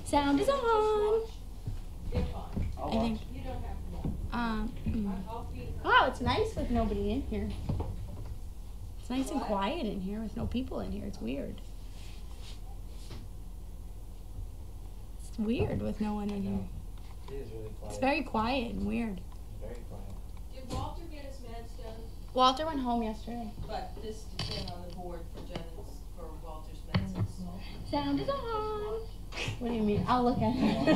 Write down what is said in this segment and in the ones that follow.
Sound is on. They're fine. I think. You don't have to. Wow, it's nice with nobody in here. It's nice and quiet in here with no people in here. It's weird. It's weird with no one in here. It is really quiet. It's very quiet and weird. Very quiet. Did Walter get his meds done? Walter went home yesterday. But this is thing on the board for Jennings, for Walter's meds. Sound is on. What do you mean? I'll look at it.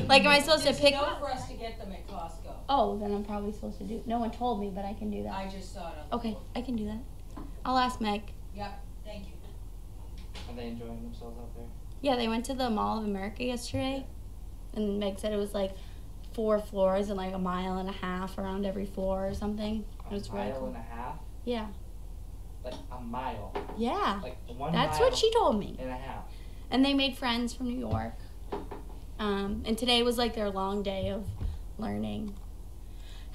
Like, am I supposed to pick? No for us to get them at Costco. Oh, then I'm probably supposed to do. No one told me, but I can do that. I just saw it on the Okay, board. I can do that. I'll ask Meg. Yep, thank you. Are they enjoying themselves out there? Yeah, they went to the Mall of America yesterday, and Meg said it was like 4 floors and like a mile and a half around every floor or something. It was really mile cool. and a half? Yeah. Like a mile. Yeah. Like 1 That's mile what she told me. and a half. And they made friends from New York. And today was like their long day of learning.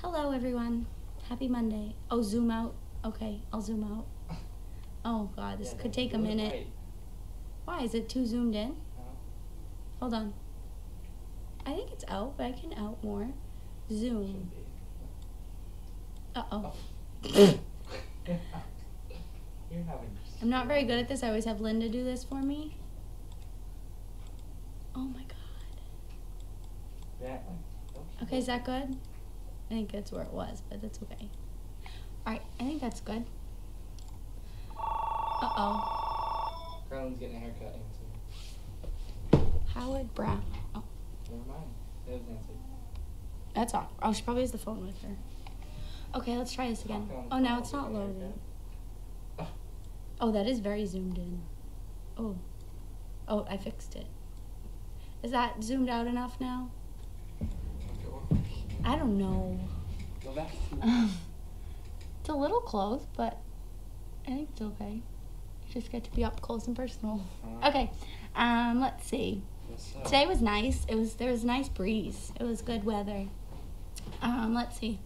Hello, everyone. Happy Monday. Oh, zoom out. Okay, I'll zoom out. Oh, God, this could take a minute. Right. Why? Is it too zoomed in? No. Hold on. I think it's out, but I can out more. Zoom. Uh-oh. You're having. I'm not very good at this. I always have Linda do this for me. Oh, my God. Okay, is that good? I think that's where it was, but that's okay. Alright, I think that's good. Uh-oh. Carlene's getting a haircut in soon. Howard Brown. Oh, Never mind. It was Nancy. that's off. Oh, she probably has the phone with her. Okay, let's try this again. Oh, now it's not loading. Oh, that is very zoomed in. Oh. Oh, I fixed it. Is that zoomed out enough now? I don't know. Go back. It's a little close, but I think it's okay. You just get to be up close and personal. Okay, let's see. Today was nice. There was a nice breeze. It was good weather. Let's see.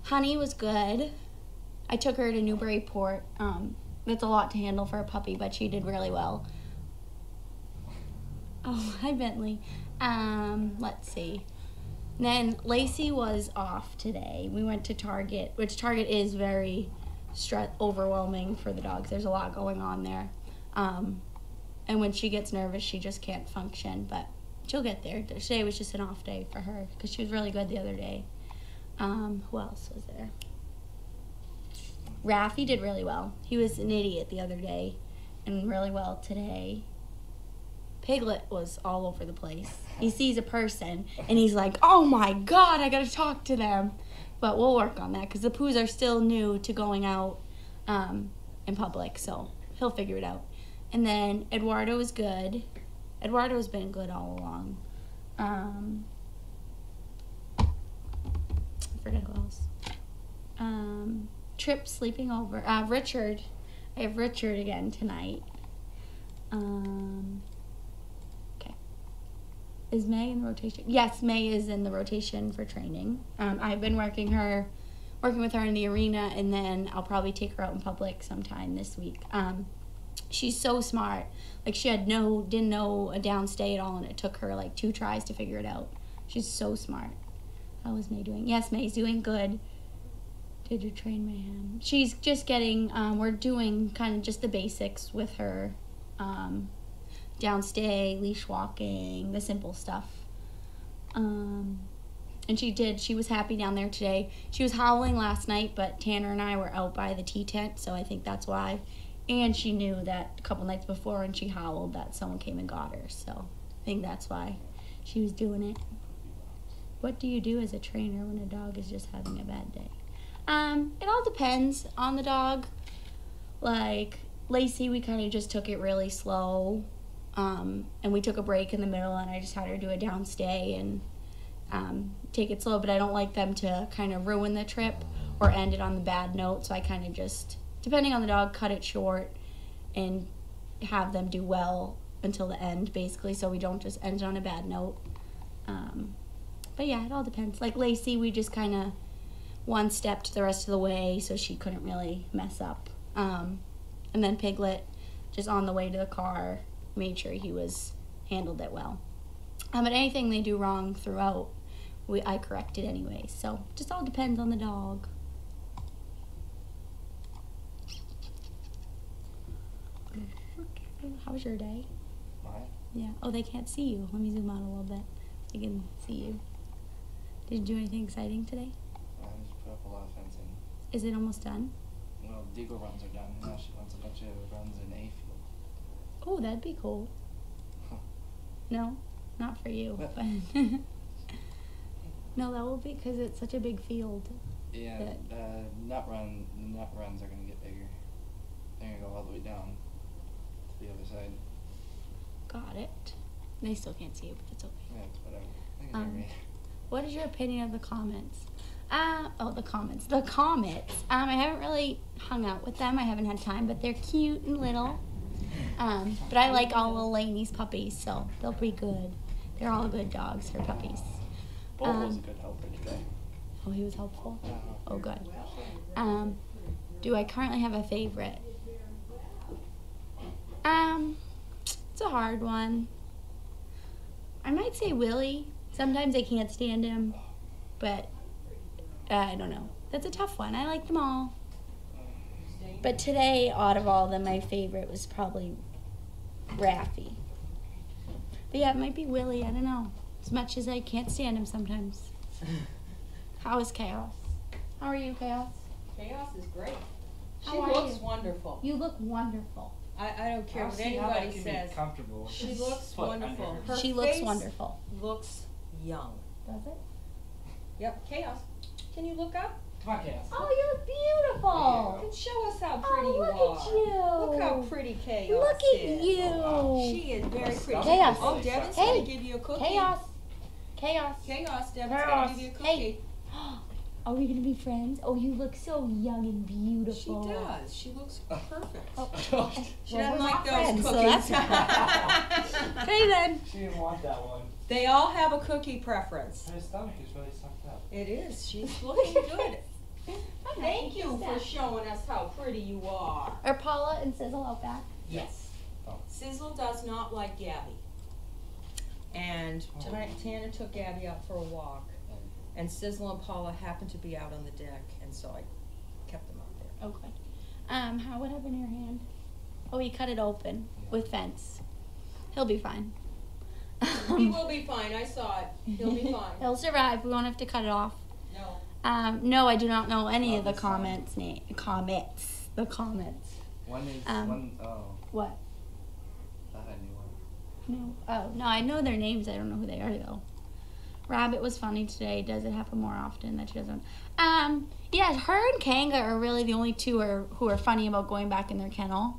Honey was good. I took her to Newburyport. That's a lot to handle for a puppy, but she did really well. Oh, hi Bentley. Let's see. Then Lacey was off today. We went to Target, which Target is very overwhelming for the dogs. There's a lot going on there. And when she gets nervous, she just can't function, but she'll get there. Today was just an off day for her because she was really good the other day. Who else was there? Raffy did really well. He was an idiot the other day and really well today. Piglet was all over the place. He sees a person and he's like, oh my God, I gotta talk to them. But we'll work on that because the Poos are still new to going out in public, so he'll figure it out. And then Eduardo was good. Eduardo's been good all along. I forget who else. Trip sleeping over. Richard. I have Richard again tonight. Okay. Is May in the rotation? Yes, May is in the rotation for training. I've been working with her in the arena, and then I'll probably take her out in public sometime this week. She's so smart. Like, she didn't know a downstay at all, and it took her like 2 tries to figure it out. She's so smart. How is May doing? Yes, May's doing good. Did you train Mayhem? She's just getting, we're doing kind of just the basics with her. Downstay, leash walking, the simple stuff. And she was happy down there today. She was howling last night, but Tanner and I were out by the tea tent, so I think that's why. And she knew that a couple nights before when she howled that someone came and got her, so I think that's why she was doing it. What do you do as a trainer when a dog is just having a bad day? It all depends on the dog. Like, Lacey, we kind of just took it really slow. And we took a break in the middle, and I just had her do a downstay and take it slow. But I don't like them to kind of ruin the trip or end it on the bad note. So I kind of just, depending on the dog, cut it short and have them do well until the end, basically, so we don't just end it on a bad note. But yeah, it all depends. Like Lacey, we just kind of one-stepped the rest of the way, so she couldn't really mess up. And then Piglet, just on the way to the car, made sure he was handled it well. But anything they do wrong throughout, I correct it anyway. So just all depends on the dog. How was your day? Mine? Yeah. Oh, they can't see you. Let me zoom out a little bit. They can see you. Did you do anything exciting today? I just put up a lot of fencing. Is it almost done? Well, Deagle runs are done. Now she wants a bunch of runs in A field. Oh, that'd be cool. Huh. No, not for you. What? But no, that will be because it's such a big field. Yeah, That- the nut runs are gonna get bigger. They're gonna go all the way down to the other side. Got it. They still can't see you, but it's okay. Yeah, it's whatever. They can hear me. What is your opinion of the comments? The comments. The comets. I haven't really hung out with them. I haven't had time, but they're cute and little. But I like all of Lainey's puppies, so they'll be good. They're all good dogs or puppies. Bolt was a good helper today. Oh, he was helpful? Uh-huh. Oh, good. Do I currently have a favorite? It's a hard one. I might say Willie. Sometimes I can't stand him, but I don't know. That's a tough one. I like them all. But today, out of all of them, my favorite was probably Raffy. But yeah, it might be Willie. I don't know. As much as I can't stand him sometimes. How is Chaos? How are you, Chaos? Chaos is great. She How are looks you? wonderful. You look wonderful. I don't care I'll what see how that anybody can be says. comfortable. She Just looks foot under wonderful. her. Her She looks face wonderful. looks young. Does it? Yep, Chaos. Can you look up? Come on, Chaos. Oh, you look beautiful. And show us how pretty Oh, you look are. at you. Look how pretty Chaos Look at is. you. Oh, wow. She is very That's pretty. Chaos. Oh, Devin's Hey. gonna give you a cookie. Chaos. Chaos. Chaos, Devin's Chaos. gonna give you a cookie. Hey. Are we gonna be friends? Oh, you look so young and She beautiful. does. She looks perfect. Oh, She well, doesn't we're like not those friends, so cookies. that's okay then. She didn't want that one. They all have a cookie preference. Her stomach is really sucked up. It is. She's looking good. Thank you for showing us how pretty you are. Are Paula and Sizzle out back? Yes. Oh. Sizzle does not like Gabby. And Tanner took Gabby out for a walk. And Sizzle and Paula happened to be out on the deck, and so I kept them out there. Oh, good. What happened to your hand? Oh, he cut it open with fence. He'll be fine. He will be fine. I saw it. He'll be fine. He'll survive. We won't have to cut it off. No. No, I do not know any of the This one. comments. The comments. One is oh, What? thought I knew one. No. Oh, no, I know their names. I don't know who they are, though. Rabbit was funny today. Does it happen more often that she doesn't? Yeah, her and Kanga are really the only two who are funny about going back in their kennel.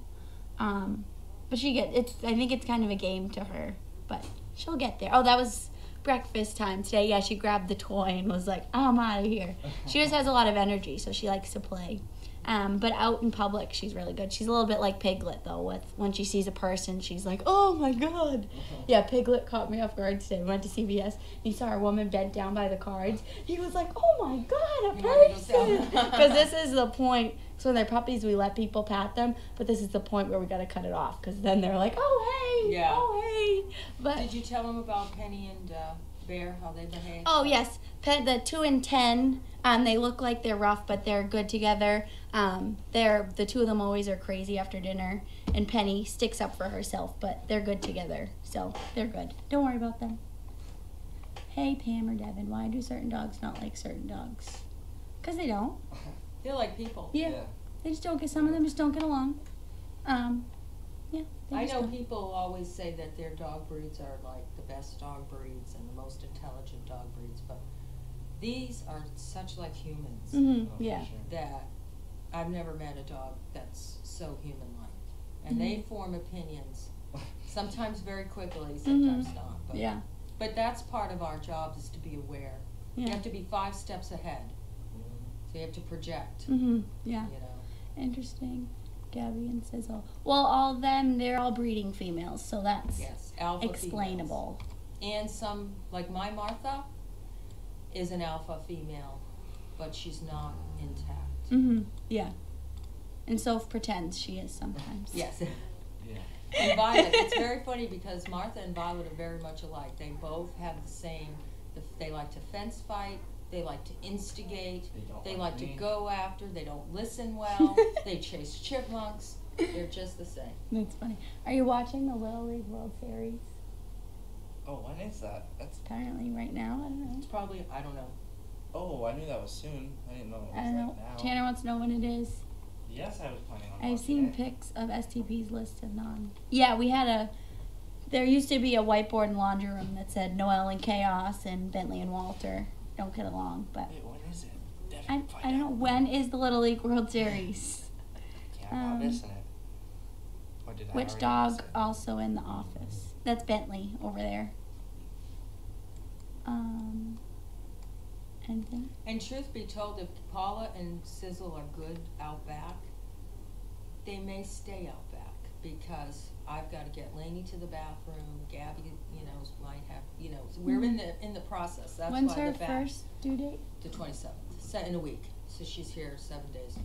But I think it's kind of a game to her, but she'll get there. Oh, that was breakfast time today. Yeah, she grabbed the toy and was like, I'm out of here. She just has a lot of energy, so she likes to play. But out in public, she's really good. She's a little bit like Piglet, though. When she sees a person, she's like, oh, my God. Yeah, Piglet caught me off guard today. We went to CVS, and he saw a woman bent down by the cards. He was like, oh, my God, a person. Because this is the point. So when they're puppies, we let people pat them. But this is the point where we got to cut it off. Because then they're like, oh, hey. Yeah. Oh, hey. But Did you tell them about Penny and Bear, how they behave? Oh, yes. The 2 and 10, they look like they're rough, but they're good together. The two of them always are crazy after dinner, and Penny sticks up for herself, but they're good together, so they're good. Don't worry about them. Hey, Pam or Devin, why do certain dogs not like certain dogs? Because they don't. They're like people. Yeah. They just don't get, some of them just don't get along. Yeah. they I just know don't. people always say that their dog breeds are like the best dog breeds and the most intelligent dog breeds, but these are such like humans Mhm, Oh, for yeah. sure. that I've never met a dog that's so human-like. And they form opinions, sometimes very quickly, sometimes not. But, Yeah. but that's part of our job, is to be aware. You Yeah. have to be 5 steps ahead. So you have to project, Yeah. you know. Interesting. Gabby and Sizzle. Well, all of them, they're all breeding females, so that's Yes, alpha explainable. females. And some, like my Martha, is an alpha female, but she's not intact. Yeah. And Soph pretends she is sometimes. Yes. Yeah. And Violet, it's very funny because Martha and Violet are very much alike. They both have the same, they like to fence fight, they like to instigate, they like to go after, they don't listen well, they chase chipmunks. They're just the same. That's funny. Are you watching the Little League World Series? Oh, when is that? That's Apparently right now. I don't know. It's probably, I don't know. Oh, I knew that was soon. I didn't know it was I don't know. like now. Tanner wants to know when it is. Yes, I was planning on I've watching seen it. pics of STP's listed on. Yeah, we had there used to be a whiteboard in the laundry room that said Noelle and Chaos and Bentley and Walter don't get along, but Wait, when is it? Devin, I don't know. When is the Little League World Series? Yeah, I'm not missing it. Or did I Which already dog miss it? also in the office? That's Bentley over there. Anything? And truth be told, if Paula and Sizzle are good out back, they may stay out back because I've got to get Lainey to the bathroom. Gabby, might have, so we're in the process. That's When's why her the back. first due date? The 27th, set in a week. So she's here 7 days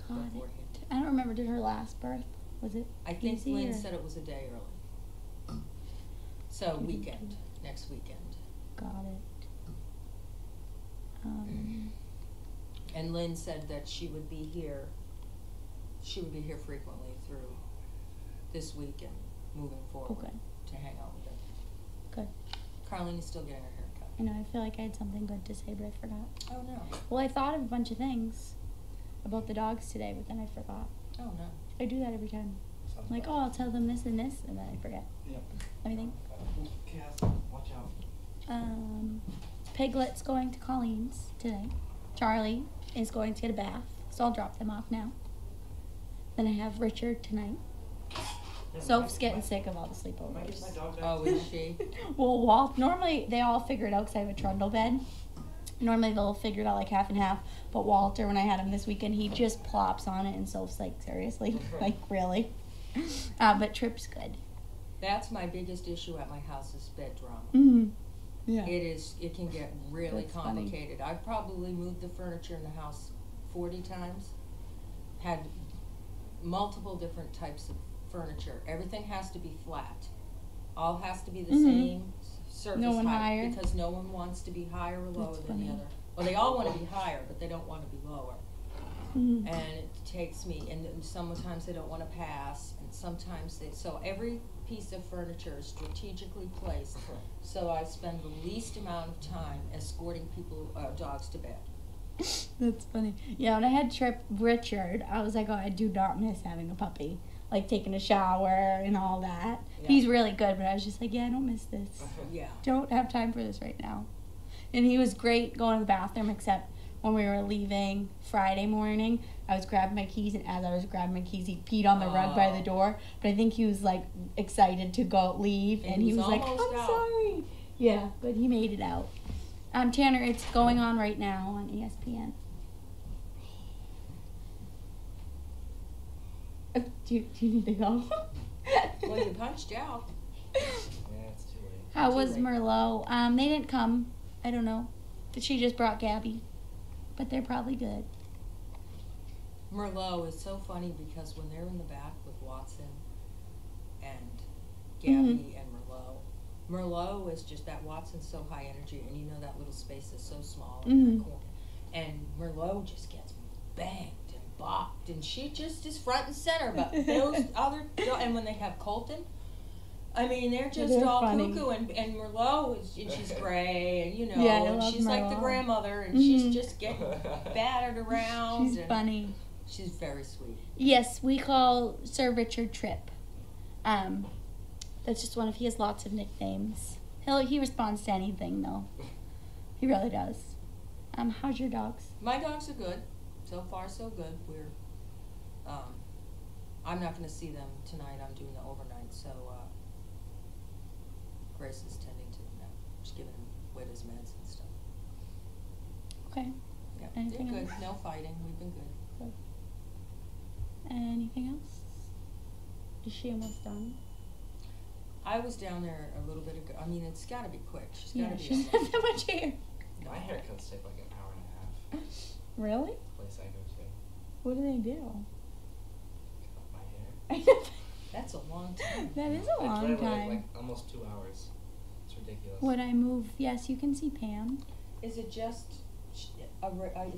God, beforehand. I don't remember. Did her last birth? Was it? I think easy Lynn or- said it was a day early. So weekend, next weekend. Got it. And Lynn said that she would be here frequently through this week and moving forward Okay. to hang out with them. Good. Carlene is still getting her hair cut. I know. I feel like I had something good to say, but I forgot. Oh no. Well, I thought of a bunch of things about the dogs today, but then I forgot. Oh no. I do that every time. Sounds I'm like, bad. oh, I'll tell them this and this, and then I forget. Yep. Anything? Cass, watch out. Piglet's going to Colleen's today. Charlie is going to get a bath, so I'll drop them off now. Then I have Richard tonight. Soph's getting sick of all the Am I getting my sleepovers. dog back? Oh, is she? Well, Walt, normally they all figure it out because I have a trundle bed. Normally they'll figure it out like half and half, but Walter, when I had him this weekend, he just plops on it, and Soph's like, seriously? Like, really? But Trip's good. That's my biggest issue at my house is bed drama. Mm-hmm. Yeah. It can get really That's funny. complicated. I've probably moved the furniture in the house 40 times, had multiple different types of furniture. Everything has to be flat. All has to be the same surface No one height higher. because no one wants to be higher or lower That's than the funny. other. Well, they all want to be higher, but they don't want to be lower. Mm-hmm. And it takes me, and then sometimes they don't want to pass, and sometimes so every piece of furniture is strategically placed, so I spend the least amount of time escorting dogs to bed. That's funny. Yeah, when I had Richard, I was like, oh, I do not miss having a puppy. Like taking a shower and all that. Yeah. He's really good, but I was just like, yeah, I don't miss this. Yeah. Don't have time for this right now. And he was great going to the bathroom, except when we were leaving Friday morning, I was grabbing my keys, and as I was grabbing my keys, he peed on the rug by the door. But I think he was like excited to go leave, and he was like, I'm almost out. sorry. Yeah, but he made it out. Tanner, it's going on right now on ESPN. Do you need to go? Well, you punched out. Yeah, it's too late. How Too was late. Merlot? They didn't come. I don't know. She just brought Gabby. But they're probably good. Merlot is so funny because when they're in the back with Watson and Gabby and Merlot is just that Watson's so high energy, and you know that little space is so small in that corner. And Merlot just gets banged and bopped, and she just is front and center. But those and when they have Colton, I mean, they're just They're all funny. cuckoo, and Merlot is, and she's gray, and Yeah, I and love she's like the Merlot. grandmother, and she's just getting battered around. She's and funny. She's very sweet. Yes, we call Sir Richard Tripp. That's just he has lots of nicknames. He responds to anything though. He really does. How's your dogs? My dogs are good. So far, so good. We're, I'm not going to see them tonight. I'm doing the overnight, so Grace is tending to them now. Just giving him with his meds and stuff. Okay. Yeah, Anything they're good. else? No fighting. We've been good. Anything else? Is she almost done? I was down there a little bit ago. I mean, it's got to be quick. She's got Yeah, to be. she doesn't have that much hair. My haircuts take like an hour and a half. Really? Place I go to. What do they do? Cut my hair. That's That's a long time. That is a long It's time. like almost 2 hours. It's ridiculous. Would I move? Yes, you can see Pam. Is it just, is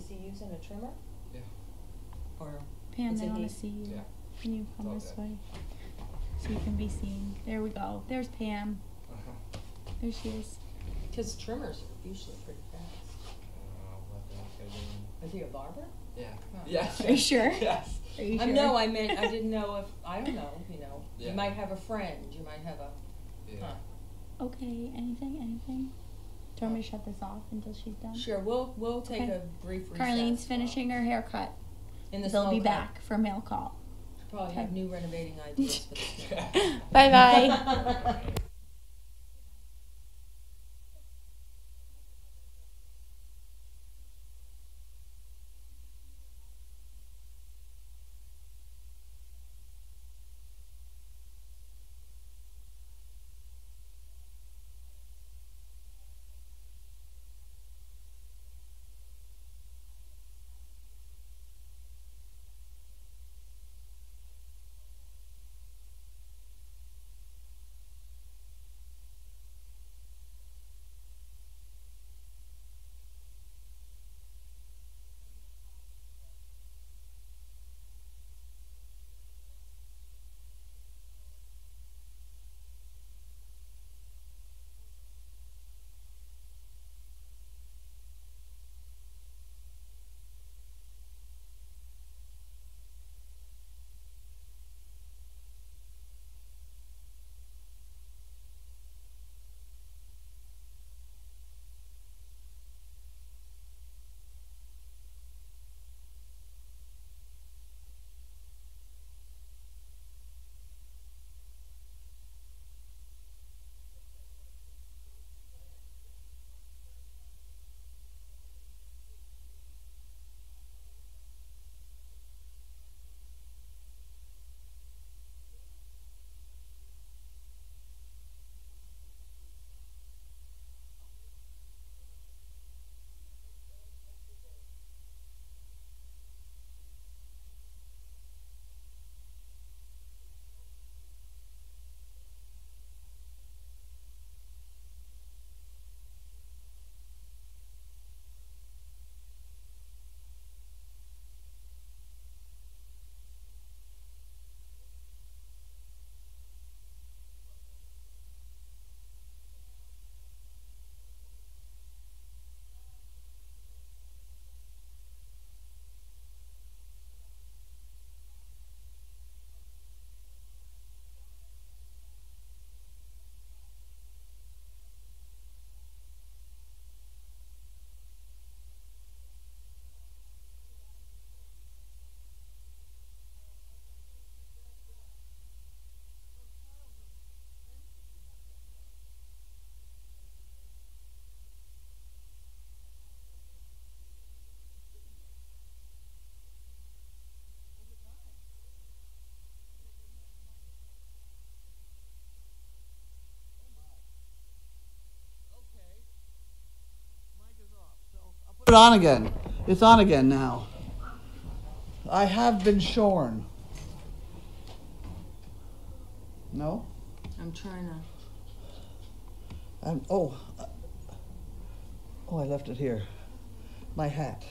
he using a trimmer? Yeah. Or, Pam, Is they it want he? to see you. Yeah. Can you come It's this all way? So you can be seen. There we go. There's Pam. Uh-huh. There she is. because trimmers are usually pretty fast. What the heck I Is he a barber? do? Yeah. Huh. Yes. Are you sure? Yes. Are you sure? No, I meant, I didn't know if, I don't know, Yeah. you might have a friend, you might have a, Yeah. huh. Okay, anything? Do you want me to shut this off until she's done? Sure, we'll take Okay. a brief recess. Carlene's finishing her haircut. In the They'll be smoke back for mail call. Probably have Okay. new renovating ideas for this. Bye bye. Put it on again. It's on again now. I have been shorn. No? I'm trying to. I left it here. My hat.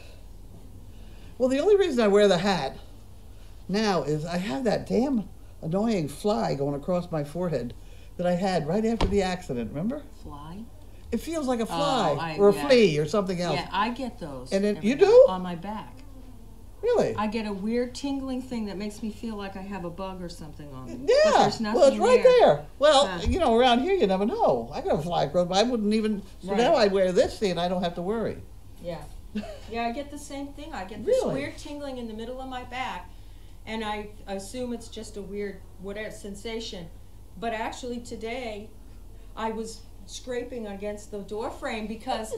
Well, the only reason I wear the hat now is I have that damn annoying fly going across my forehead that I had right after the accident, remember? Fly? It feels like a fly Oh, or a yeah. flea or something else. Yeah, I get those. And then- every you now- do? On my back. Really? I get a weird tingling thing that makes me feel like I have a bug or something on me. Yeah, But there's nothing well, it's right there. Well, Huh. you know, around here you never know. I got a fly across, but I wouldn't even. So Right. now I wear this thing and I don't have to worry. Yeah. Yeah, I get the same thing. I get this Really? weird tingling in the middle of my back, and I assume it's just a weird whatever sensation. But actually today, I was scraping against the door frame because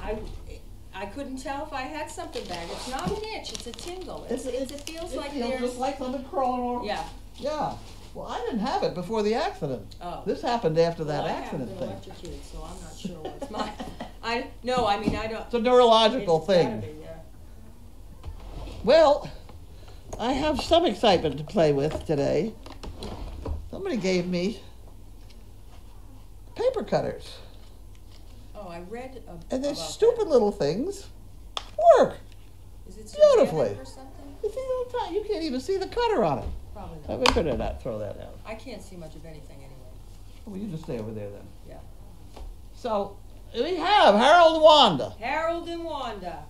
I couldn't tell if I had something back. It's not an itch, it's a tingle. It feels like there's... just like something crawling over. Yeah. Yeah. Well, I didn't have it before the accident. Oh. This happened after that Well, accident I thing. haven't been electrocuted, so I'm not sure what's mine. I don't... It's a neurological It's gotta thing. be, yeah. Well, I have some excitement to play with today. somebody gave me paper cutters. Oh, I read And they're about stupid that. little things. Work Is it beautifully. ceramic or something? You see the top? You can't even see the cutter on it. Probably We not. better not throw that out. I can't see much of anything anyway. Well, you just stay over there then. Yeah. So we have Harold and Wanda. Harold and Wanda.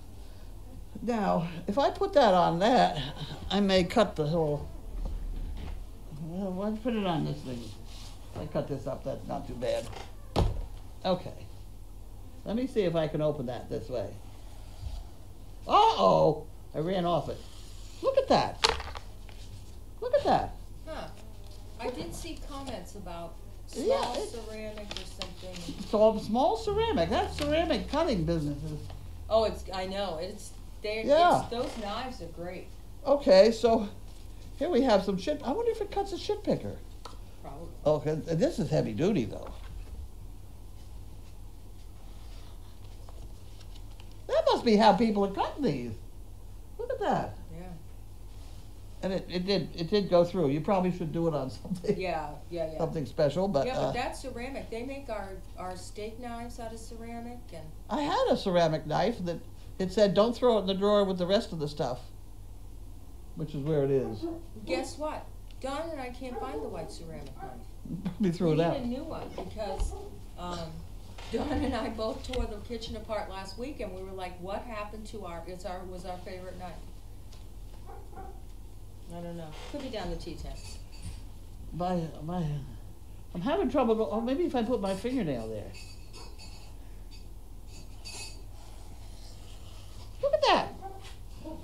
Now, if I put that on that, I may cut the whole. Well, let's put it on this thing. I cut this up. That's not too bad. Okay. Let me see if I can open that this way. Uh-oh! I ran off it. Look at that. Look at that. Huh. I did see comments about Yeah, small it- ceramic or something. So small ceramic. That's ceramic cutting businesses. Oh, I know. Yeah. Those knives are great. Okay, so here we have some shit. I wonder if it cuts a shit picker. Probably. Okay, this is heavy duty though. That must be how people are cutting these. Look at that. Yeah. And it did go through. You probably should do it on something Yeah. something special, but, Yeah, but that's ceramic. They make our steak knives out of ceramic, and I had a ceramic knife that it said don't throw it in the drawer with the rest of the stuff, which is where it is. guess what? Don and I can't find the white ceramic knife. Probably threw We it need out. a new one because Don and I both tore the kitchen apart last week, and we were like, "What happened to was our favorite knife?" I don't know. Could be down the tea tent. I'm having trouble. Oh, maybe if I put my fingernail there. Look at that.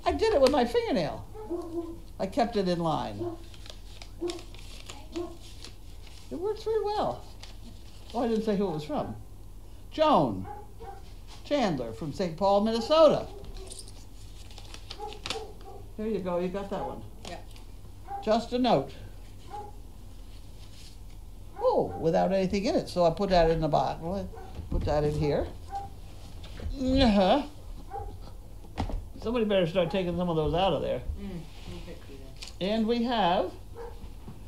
I did it with my fingernail. I kept it in line. It works very well. Oh, I didn't say who it was from. Joan Chandler from St. Paul, Minnesota. There you go. You got that one. Yeah. Just a note. Oh, without anything in it. So I put that in the bottle. I put that in here. Uh-huh. Somebody better start taking some of those out of there. And we have,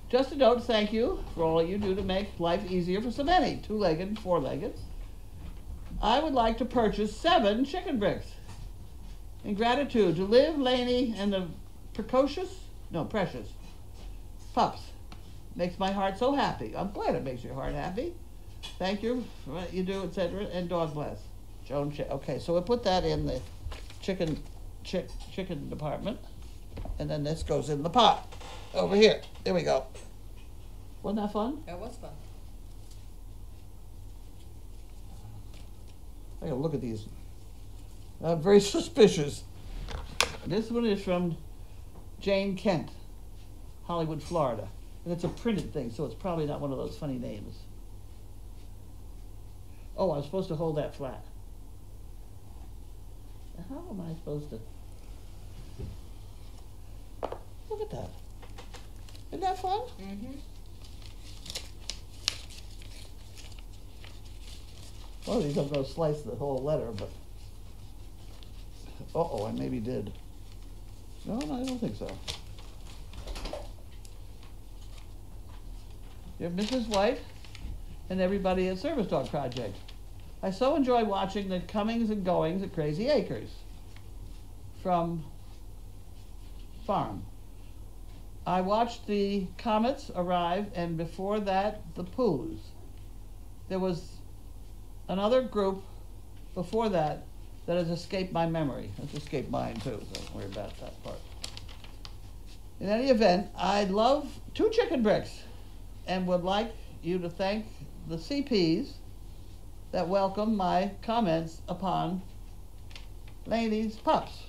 just a note, thank you for all you do to make life easier for so many, 2-legged and 4-legged. I would like to purchase 7 chicken bricks. In gratitude to Liv, Laney, and the precious pups. Makes my heart so happy. I'm glad it makes your heart happy. Thank you for what you do, etc. And dog bless. Joan. Okay, so we'll put that in the chicken department, and then this goes in the pot over here. There we go. Wasn't that fun? That was fun. I gotta look at these. I'm very suspicious. This one is from Jane Kent, Hollywood, Florida. And it's a printed thing, so it's probably not one of those funny names. Oh, I was supposed to hold that flat. How am I supposed to? Look at that. Isn't that fun? Mm-hmm. One of these I'm going to slice the whole letter, but... Uh-oh, I maybe did. No, I don't think so. Dear Mrs. White and everybody at Service Dog Project, I so enjoy watching the comings and goings at Crazy Acres from Farm. I watched the Comets arrive, and before that, the Poos. There was another group before that has escaped my memory. It's escaped mine too, so don't worry about that part. In any event, I love 2 chicken bricks and would like you to thank the CPs that welcome my comments upon Laney's pups.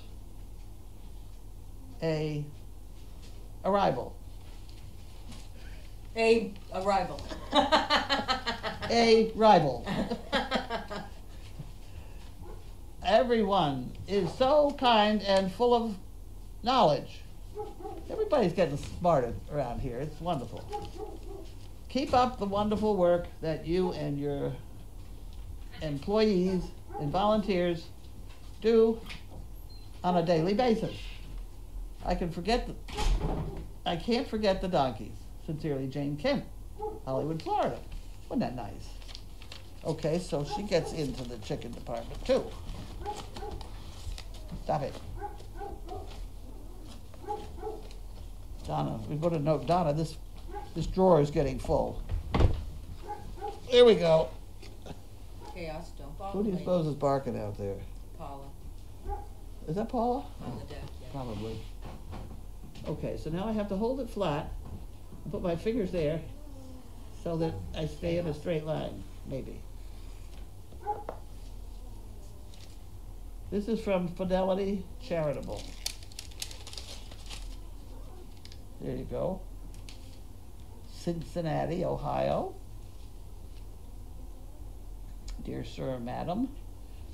Arrival. A arrival. A rival. Everyone is so kind and full of knowledge. Everybody's getting smarter around here. It's wonderful. Keep up the wonderful work that you and your employees and volunteers do on a daily basis. I can't forget the donkeys. Sincerely, Jane Kent. Hollywood, Florida. Wasn't that nice? Okay, so she gets into the chicken department too. Stop it. Donna, we put a note, Donna, this drawer is getting full. There we go. Chaos, don't bother Who do you me. suppose is barking out there? Paula, Is that Paula? on the deck, yeah. Probably. Okay, so now I have to hold it flat and put my fingers there so that I stay in a straight line, maybe. This is from Fidelity Charitable. There you go. Cincinnati, Ohio. Dear Sir and Madam,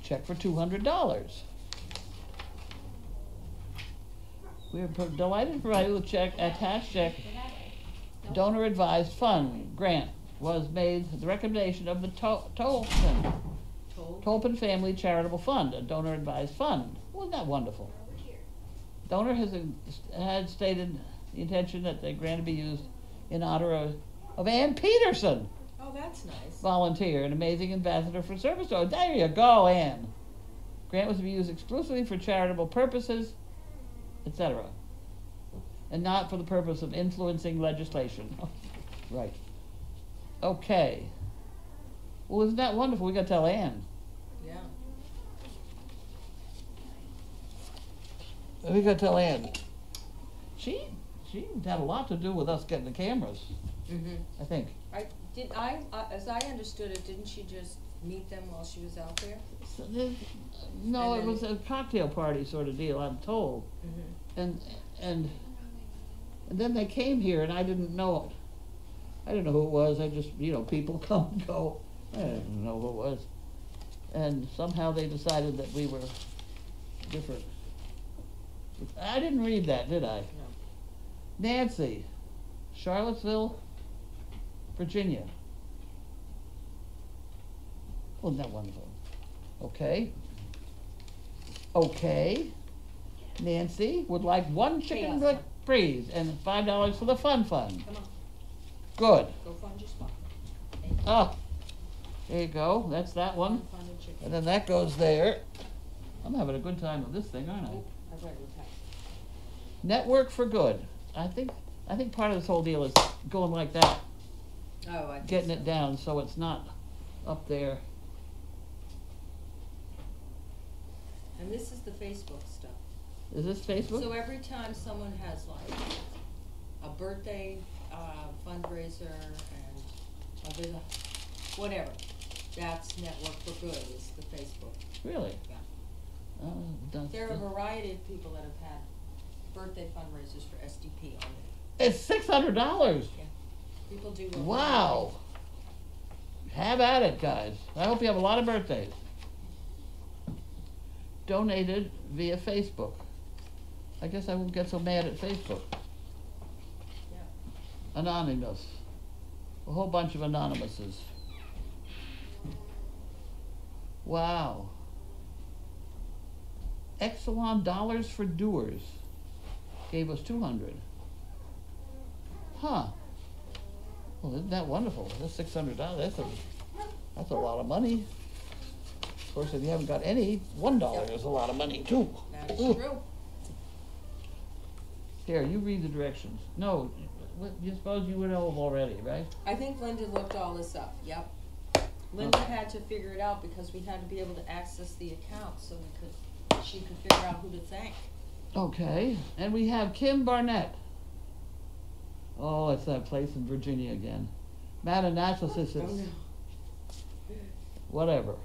check for $200. We are delighted to provide you with attached check. Donor advised fund grant was made at the recommendation of the Tolpin Family Charitable Fund, a donor advised fund. Wasn't that wonderful? Donor had stated the intention that the grant be used in honor of Ann Peterson, Oh, that's nice. volunteer, an amazing ambassador for service. Oh, there you go, Ann. Grant was to be used exclusively for charitable purposes, etc., and not for the purpose of influencing legislation. Right. Okay. Well, isn't that wonderful? We got to tell Ann. Yeah. We got to tell Ann. She had a lot to do with us getting the cameras, Mm-hmm. I think. As I understood it, didn't she just meet them while she was out there? So no, And it then- was a cocktail party sort of deal, I'm told. Mm-hmm. And then they came here and I didn't know it. I didn't know who it was. I just, people come and go. I didn't know who it was. And somehow they decided that we were different. I didn't read that, did I? No. Nancy, Charlottesville, Virginia. Wasn't that wonderful? Okay. Okay. Nancy would like one chicken Chaos. freeze and $5 for the fun fund. Come on, Good. go find your spot. Oh, there you go. That's that one. Find a chicken. And then that goes there. I'm having a good time with this thing, aren't I? Oh, I got your pack. Network for Good. I think part of this whole deal is going like that, Oh, I think getting so. it down so it's not up there. And this is the Facebook stuff. Is this Facebook? So every time someone has like a birthday fundraiser and a big, whatever, that's Network for Good is the Facebook. Really? Yeah. Oh, There are a variety of people that have had birthday fundraisers for SDP on it. it's $600. People do. Wow. Have at it, guys. I hope you have a lot of birthdays. Donated via Facebook. I guess I won't get so mad at Facebook. Yeah. Anonymous. A whole bunch of anonymouses. Wow. Exelon Dollars for Doers gave us 200. Huh. Well, isn't that wonderful? That's $600. That's a lot of money. Of course, if you haven't got any, $1 is a lot of money too. That is Ooh. true. Here, you read the directions. No, you suppose you would know them already, right? I think Linda looked all this up, yep. Linda had to figure it out because we had to be able to access the account so she could figure out who to thank. Okay, and we have Kim Barnett. Oh, it's that place in Virginia again. Manassas, Oh, no. whatever.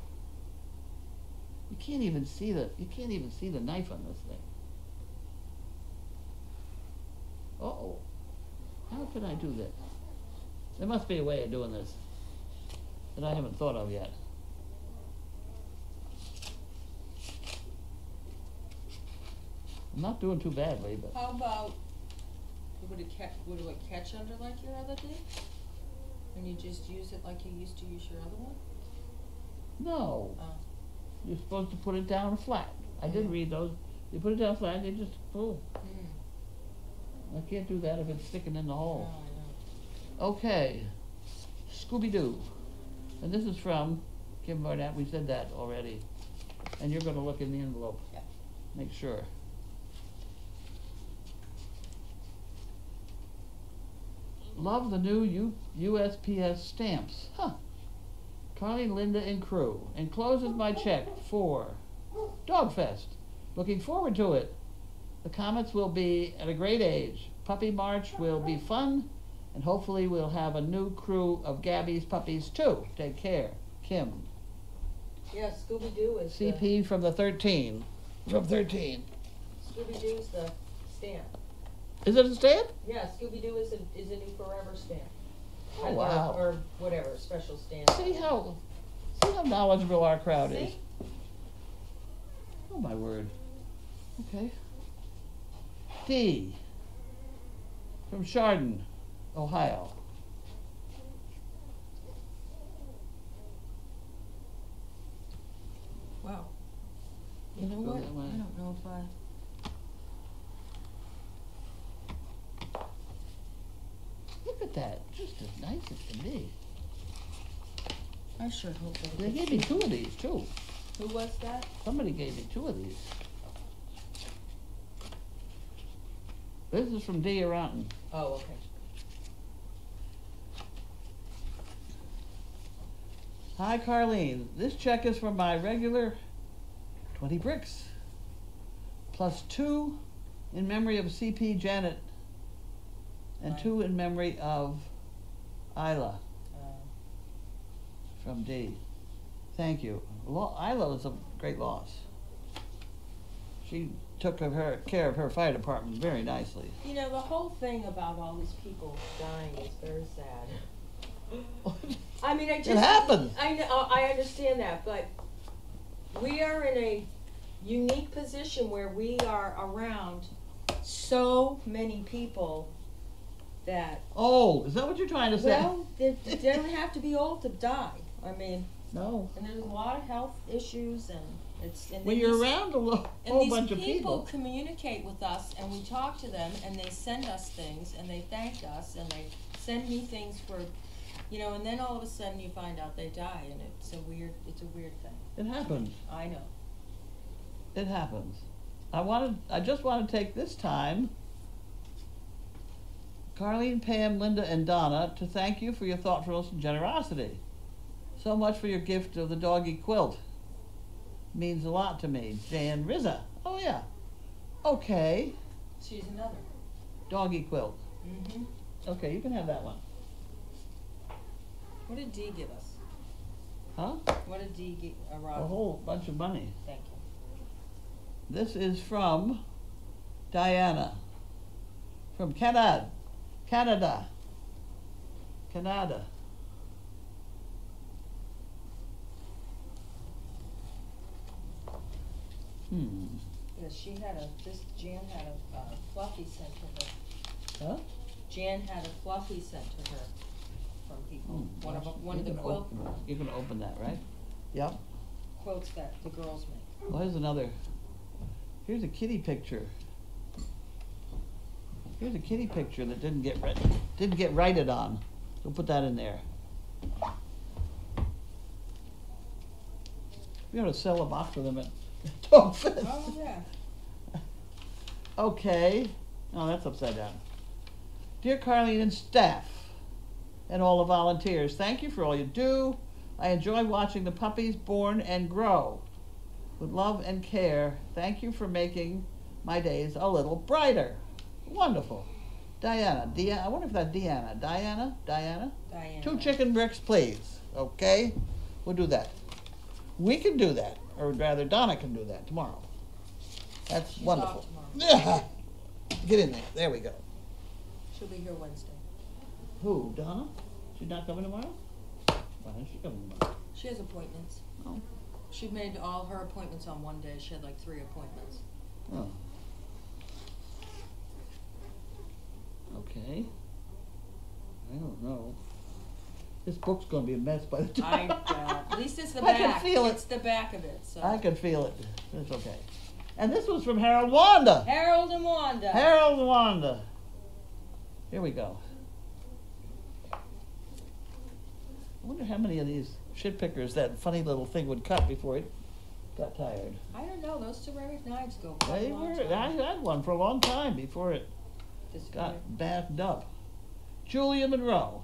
You can't even see the knife on this thing. Uh-oh. How can I do that? There must be a way of doing this that I haven't thought of yet. I'm not doing too badly, but How about, would it catch under like your other did? And you just use it like you used to use your other one? no. Oh. You're supposed to put it down flat. I did read those. You put it down flat, they just pull. Hmm. I can't do that if it's sticking in the Oh, hole. I know. Okay. Scooby-Doo. And this is from Kim Barnett. We said that already. And you're going to look in the envelope. Yeah. Make sure. Love the new USPS stamps. Huh. Carlene, Linda, and crew. Encloses my check for Dogfest. Looking forward to it. The Comets will be at a great age. Puppy March will be fun, and hopefully we'll have a new crew of Gabby's puppies too. Take care. Kim. Yeah, Scooby-Doo is CP from the 13. From 13. Scooby-Doo's the stamp. Is it a stamp? Yeah, Scooby-Doo is a new forever stamp. Oh, wow. Or whatever, special stamp. See how knowledgeable our crowd is. See? Oh my word. Okay. D. From Chardon, Ohio. Wow. You know Go what? that way. I don't know if Look at that. Just as nice as can be. I sure hope They gave me 2 of these too. Who was that? Somebody gave me 2 of these. This is from D. Aranton. Oh, okay. Hi, Carlene. This check is for my regular 20 bricks, plus 2 in memory of CP Janet, and Right. 2 in memory of Isla Uh, from D. Thank you. Isla is a great loss. She took care of her fire department very nicely. you know, the whole thing about all these people dying is very sad. I mean, I just. It happens. I know, I understand that, but we are in a unique position where we are around so many people that, Old. Is that what you're trying to say? well, they don't have to be old to die. I mean, No. and there's a lot of health issues, and it's. And When then you're these- around a And whole these bunch of people people. communicate with us, and we talk to them, and they send us things, and they thank us, and they send me things for, you know, and then all of a sudden you find out they die, and it's a weird thing. It happens. I know. It happens. I just want to take this time, Carlene, Pam, Linda, and Donna, to thank you for your thoughtfulness and generosity. So much for your gift of the doggy quilt. Means a lot to me. Jan Rizza. Oh yeah. Okay. She's another. Doggy quilt. Mm-hmm. Okay, you can have that one. What did Dee give us? Huh? What did Dee give? A Rob? whole bunch of money. Thank you. This is from Diana. From Canada. Canada. Canada. Yeah, Jan had a fluffy sent to her. Huh? Jan had a fluffy sent to her from people. One of the quilt You're gonna open that, right? Yep. quilts that the girls make. Well, here's another. Here's a kitty picture. Here's a kitty picture that didn't get righted on. So put that in there. We ought to sell a box of them at Dogfest. Oh, yeah. Okay. Oh, that's upside down. Dear Carlene and staff, and all the volunteers, thank you for all you do. I enjoy watching the puppies born and grow. With love and care, thank you for making my days a little brighter. Wonderful. Diana. I wonder if that's Deanna. Diana? 2 chicken bricks, please. Okay? We'll do that. We can do that. Or rather, Donna can do that tomorrow. That's She's wonderful. off tomorrow. Get in there. There we go. She'll be here Wednesday. Who? Donna? She's not coming tomorrow? Why is she coming tomorrow? She has appointments. Oh. She made all her appointments on one day. She had like 3 appointments. Oh. Okay. I don't know. This book's going to be a mess by the time. At least it's the I back. can feel it. It's the back of it. So. I can feel it. It's okay. And this was from Harold Wanda. Harold and Wanda. Harold Wanda. Here we go. I wonder how many of these shit pickers that funny little thing would cut before it got tired. I don't know, those ceramic knives go quite They a long were, I time. had one for a long time before it Disappeared. got backed up. Julia Monroe,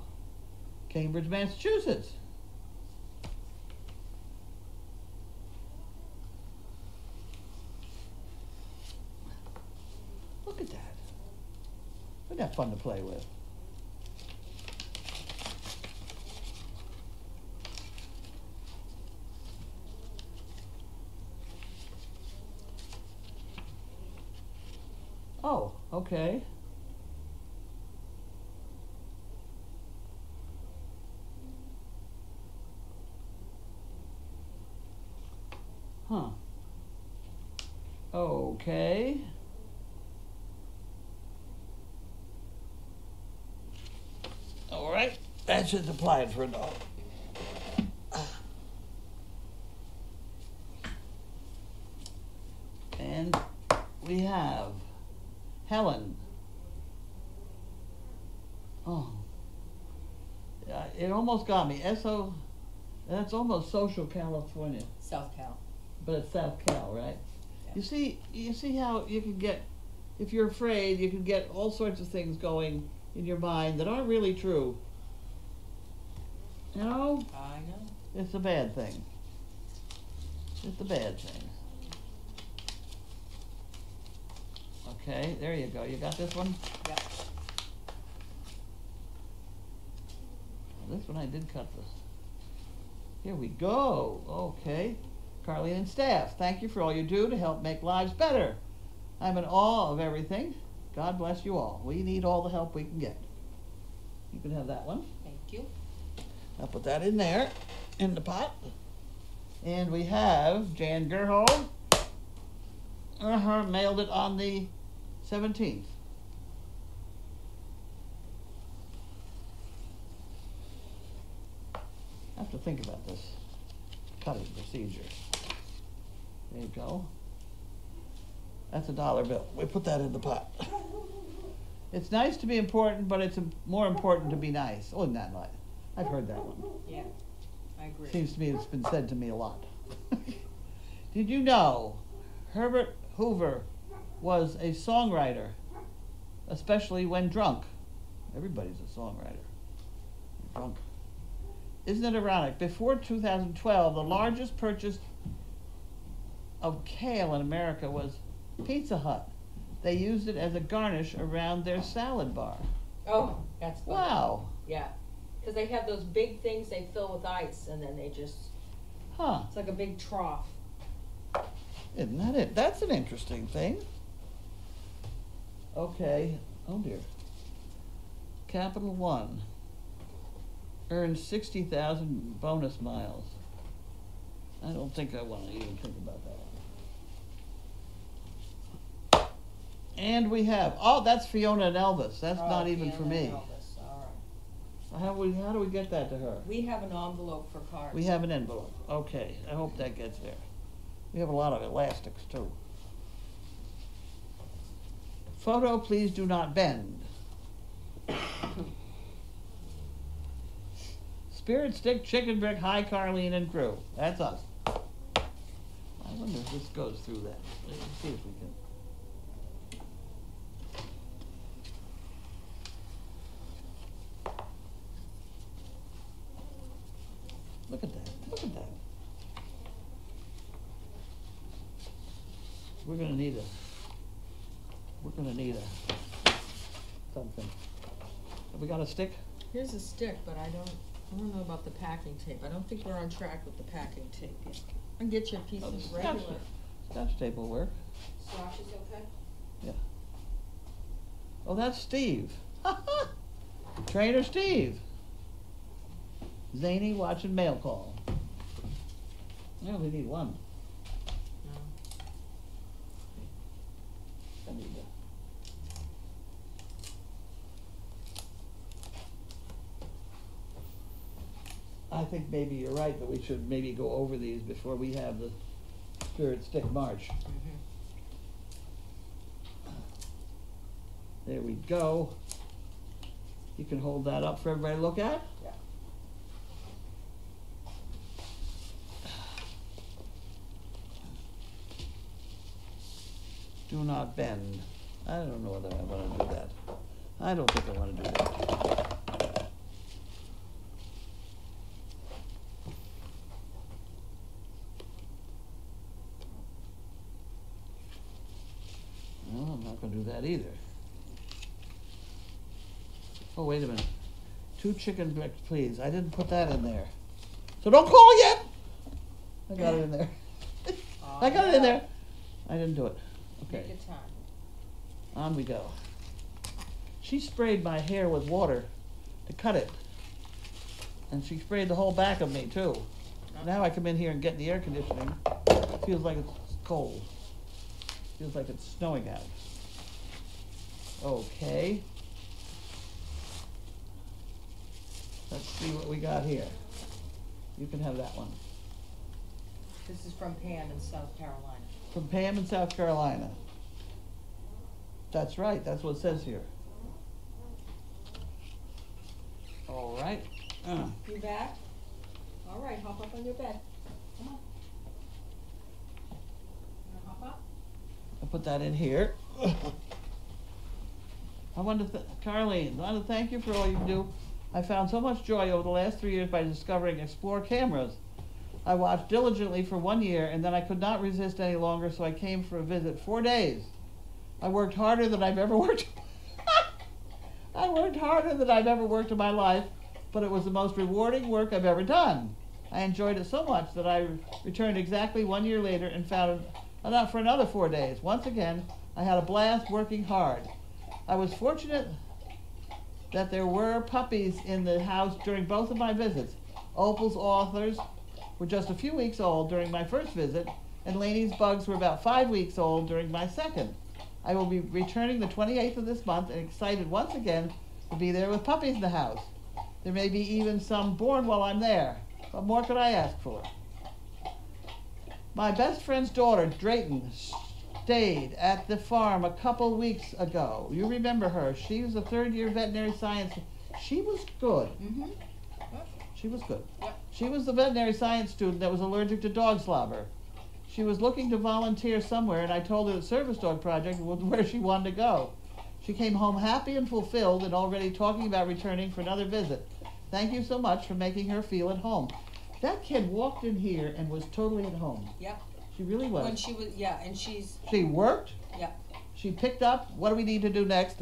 Cambridge, Massachusetts. Look at that. Isn't that fun to play with? Oh, okay. Huh. Okay. All right. That should apply it for a dog. And we have Helen. Oh. Yeah, it almost got me. That's almost Social California, South Cal. but it's South Cal, right? Yeah. You see how you can get, if you're afraid, you can get all sorts of things going in your mind that aren't really true. You know, I know. it's a bad thing. It's a bad thing. Okay, there you go. You got this one? Yep. This one I did cut this. Here we go. Okay. Carlene and staff, thank you for all you do to help make lives better. I'm in awe of everything. God bless you all. We need all the help we can get. You can have that one. Thank you. I'll put that in there, in the pot. And we have Jan Gerhold. Mailed it on the 17th. I have to think about this cutting procedure. There you go. That's a $1 bill. We put that in the pot. It's nice to be important, but it's more important to be nice. Oh, isn't that right? I've heard that one. Yeah, I agree. Seems to me it's been said to me a lot. Did you know Herbert Hoover was a songwriter, especially when drunk? Everybody's a songwriter. Drunk. Isn't it ironic? Before 2012, the largest purchase of kale in America was Pizza Hut. They used it as a garnish around their salad bar. Oh, that's funny. Wow. Yeah, because they have those big things they fill with ice, and then they just, Huh. it's like a big trough. Isn't that it? That's an interesting thing. Okay. Oh dear. Capital One earned 60,000 bonus miles. I don't think I want to even think about that one. And we have, oh, that's Fiona and Elvis. That's not even for me. Elvis. All right. How do we get that to her? We have an envelope for cards. We have an envelope. Okay, I hope that gets there. We have a lot of elastics too. Photo, please do not bend. Spirit Stick, Chicken Brick, Hi Carlene and crew. That's us. I wonder if this goes through that. Let's see if we can. Look at that. Look at that. We're gonna need something. Have we got a stick? Here's a stick, but I don't know about the packing tape. I don't think we're on track with the packing tape yet. I can get you a piece of regular. Scotch tape will work. Scotch is okay? Yeah. Oh, that's Steve. Trainer Steve. Zany watching Mail Call. I only need one. No. I need that. I think maybe you're right that we should maybe go over these before we have the Spirit Stick March. Mm-hmm. There we go. You can hold that up for everybody to look at. Yeah. Do not bend. I don't know whether I want to do that. I don't think I want to do that. No, I'm not going to do that either. Oh, wait a minute. 2 chicken breasts, please. I didn't put that in there. So don't call yet! I got it in there. I got it in there. I didn't do it. Okay. Take your time. On we go. She sprayed my hair with water to cut it. And she sprayed the whole back of me too. Now I come in here and get in the air conditioning. It feels like it's cold. Feels like it's snowing out. Okay. Let's see what we got here. You can have that one. This is from Pam in South Carolina. From Pam in South Carolina. That's right, that's what it says here. All right. You back? All right, hop up on your bed. Come on. You wanna hop up? I'll put that in here. I want to, Carlene, I want to thank you for all you do. I found so much joy over the last 3 years by discovering Explore cameras. I watched diligently for 1 year, and then I could not resist any longer, so I came for a visit. 4 days. I worked harder than I've ever worked. I worked harder than I've ever worked in my life, but it was the most rewarding work I've ever done. I enjoyed it so much that I returned exactly 1 year later and found enough for another 4 days. Once again, I had a blast working hard. I was fortunate that there were puppies in the house during both of my visits. Opal's authors were just a few weeks old during my first visit, and Laney's bugs were about 5 weeks old during my second. I will be returning the 28th of this month and excited once again to be there with puppies in the house. There may be even some born while I'm there. What more could I ask for? My best friend's daughter, Drayton, stayed at the farm a couple weeks ago. You remember her. She was a third-year veterinary science. She was good. Mm-hmm. She was good. Yep. She was the veterinary science student that was allergic to dog slobber. She was looking to volunteer somewhere, and I told her the Service Dog Project was where she wanted to go. She came home happy and fulfilled and already talking about returning for another visit. Thank you so much for making her feel at home. That kid walked in here and was totally at home. Yep. She really was. When she was, yeah, and she's, She worked. yeah. She picked up, what do we need to do next?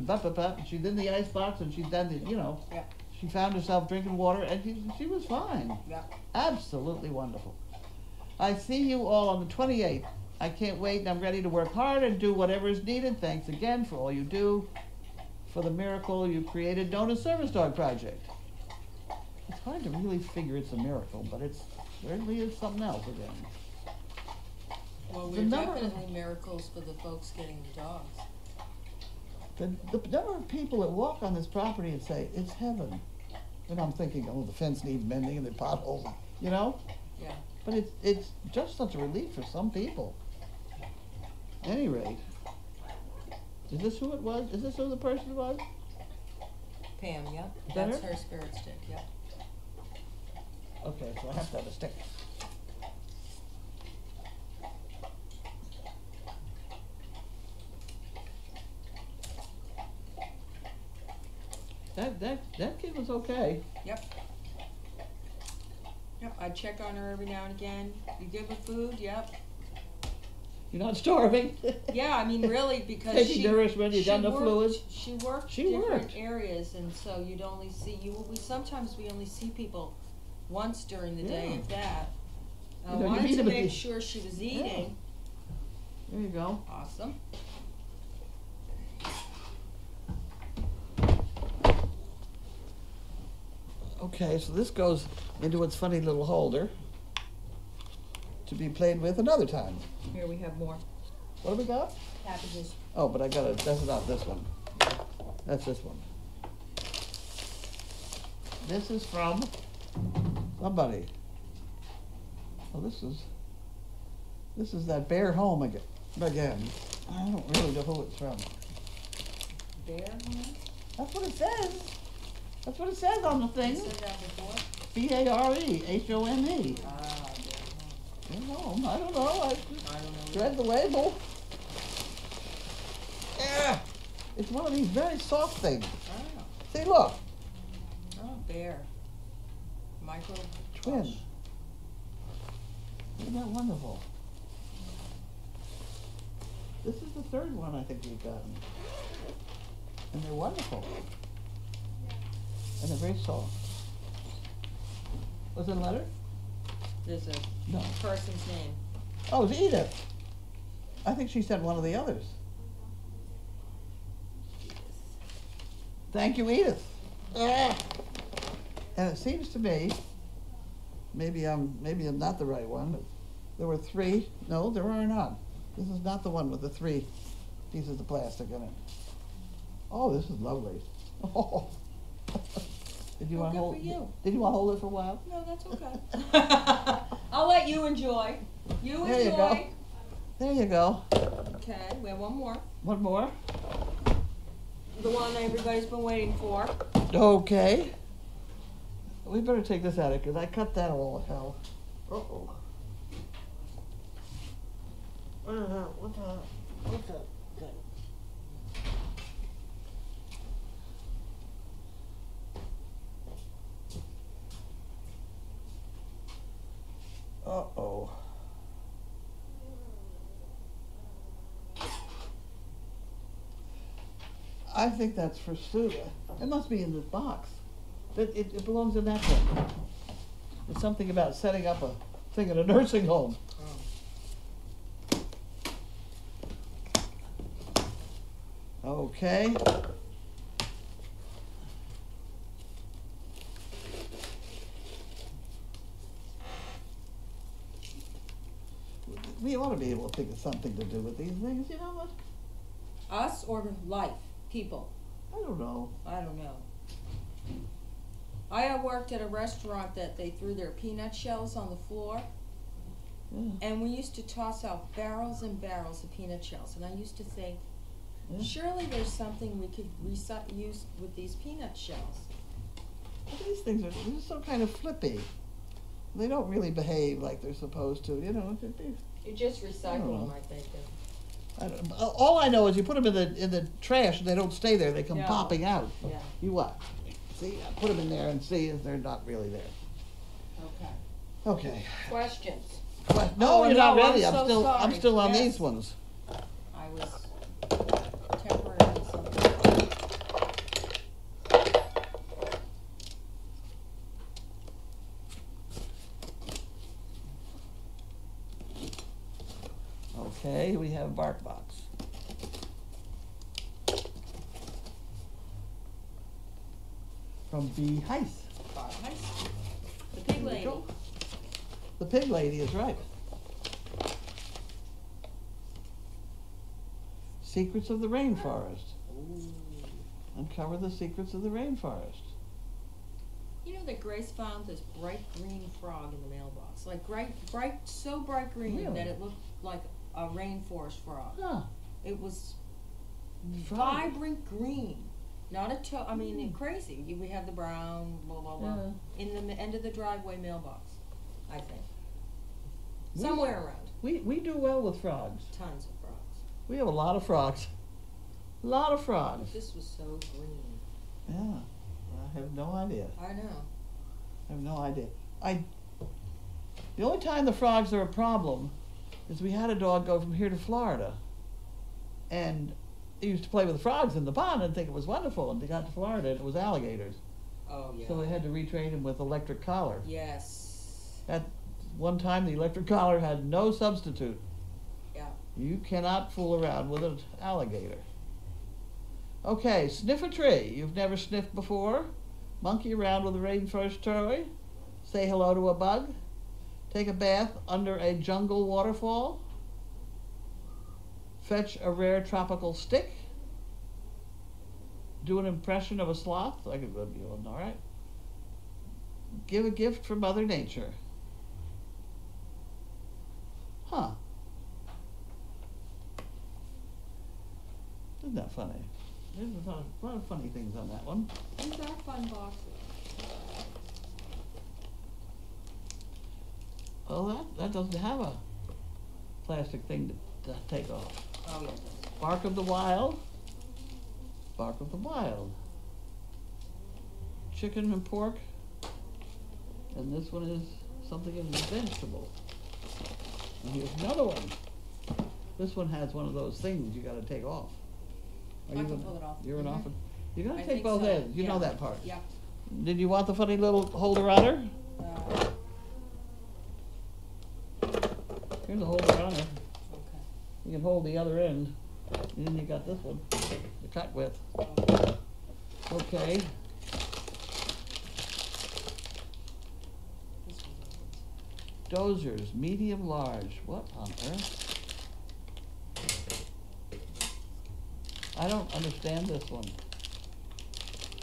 She did the ice box, and she done the, you know. Yep. She found herself drinking water, and she was fine. Yep. Absolutely wonderful. I see you all on the 28th. I can't wait, and I'm ready to work hard and do whatever is needed. Thanks again for all you do, for the miracle you created known as Service Dog Project. It's hard to really figure it's a miracle, but it certainly is something else again. Well, The we're number- definitely miracles for the folks getting the dogs. The number of people that walk on this property and say, it's heaven. And I'm thinking, oh, the fence needs mending and the potholes, you know? Yeah. But it's just such a relief for some people. At any rate, is this who it was? Is this who the person was? Pam, yep. Is that That's her? her spirit stick, yep. Okay, so I have to have a stick. That kid was okay. Yep. Yep, I check on her every now and again. You give her food, yep. You're not starving. Yeah, I mean, really, because Taking nourishment, you got enough fluids. She worked She different worked. areas, and so you'd only see sometimes we only see people once during the day, Yeah. if that. I You know, you wanted meet to them at make the- sure she was eating. There you go. Awesome. Okay, so this goes into its funny little holder to be played with another time. Here we have more What do we got? packages. Oh, but I got it. That's not this one. That's this one. This is from somebody. Oh, this is that Bear Home again. I don't really know who it's from. Bear home? That's what it says. That's what it says on the You thing. said that before? Barehome. Ah, Bear home. Bear Home. I don't know. I I don't know. read the label. It's one of these very soft things. Oh, See, look, oh, bear. Micro twin. plush. Isn't that wonderful? This is the third one I think we've gotten. And they're wonderful. And they're very soft. Was it a letter? There's a No. person's name. Oh, it's Edith. I think she sent one of the others. Thank you, Edith. Ah. And it seems to me, maybe I'm not the right one, but there were three. No, there are not. This is not the one with the 3 pieces of plastic in it. Oh, this is lovely. Oh. Did you Oh, want to good hold? for you. Did you want to hold it for a while? No, that's okay. I'll let you enjoy. You There you enjoy. go. There you go. Okay, we have one more. One more. The one everybody's been waiting for. Okay. We better take this out of it because I cut that all to hell. Uh-oh. What's that thing? Uh-oh. I think that's for Sue. It must be in this box. It belongs in that one. It's something about setting up a thing at a nursing home. Okay. We ought to be able to think of something to do with these things, you know what? Us or life? People? I don't know. I don't know. I worked at a restaurant that they threw their peanut shells on the floor, Yeah. and we used to toss out barrels and barrels of peanut shells. And I used to think, Yeah. surely there's something we could use with these peanut shells. But these things are they're so kind of flippy. They don't really behave like they're supposed to, you know. You just I recycle don't them, know. I think. All I know is you put them in the trash and they don't stay there. They come Yeah. popping out. Yeah. You what? See, I put them in there and see if they're not really there. Okay. Okay. Questions? No, Oh, you're not no, ready. I'm I'm so still sorry. on Yes. these ones. I was temporarily something. Okay, we have bark box. From B. Heiss. The pig There we lady. go. The pig lady is right. Secrets of the rainforest. Ooh. Uncover the secrets of the rainforest. You know that Grace found this bright green frog in the mailbox, like so bright green Really? that it looked like a rainforest frog. Huh. It was Frog. vibrant green, not a I mean, crazy. We have the brown, blah blah blah, in the end of the driveway mailbox, I think. We- Somewhere around, We do well with frogs. tons of frogs. We have a lot of frogs. A lot of frogs. But this was so green. Yeah. I have no idea. I know. I have no idea. The only time the frogs are a problem is we had a dog go from here to Florida. And he used to play with the frogs in the pond and think it was wonderful. And they got to Florida and it was alligators. Oh yeah. So they had to retrain him with electric collar. Yes. At one time, the electric collar had no substitute. Yeah. You cannot fool around with an alligator. Okay, sniff a tree. You've never sniffed before. Monkey around with a rainforest toy. Say hello to a bug. Take a bath under a jungle waterfall. Fetch a rare tropical stick. Do an impression of a sloth. I could be one, all right. Give a gift for Mother Nature. Huh. Isn't that funny? There's a lot of funny things on that one. These are fun boxes. Well, that doesn't have a plastic thing to take off. Oh yeah. Bark of the Wild. Bark of the Wild. Chicken and pork. And this one is something of a vegetable. And here's another one. This one has one of those things you gotta take off. I can pull it off. You're an offer. You gotta I take think both so. ends. You Yeah. know that part. Yeah. Did you want the funny little holder on her? Here's the holder on her. Okay. You can hold the other end. And then you got this one, the cut width. Okay. This one's Dozers, medium large. What on earth? I don't understand this one.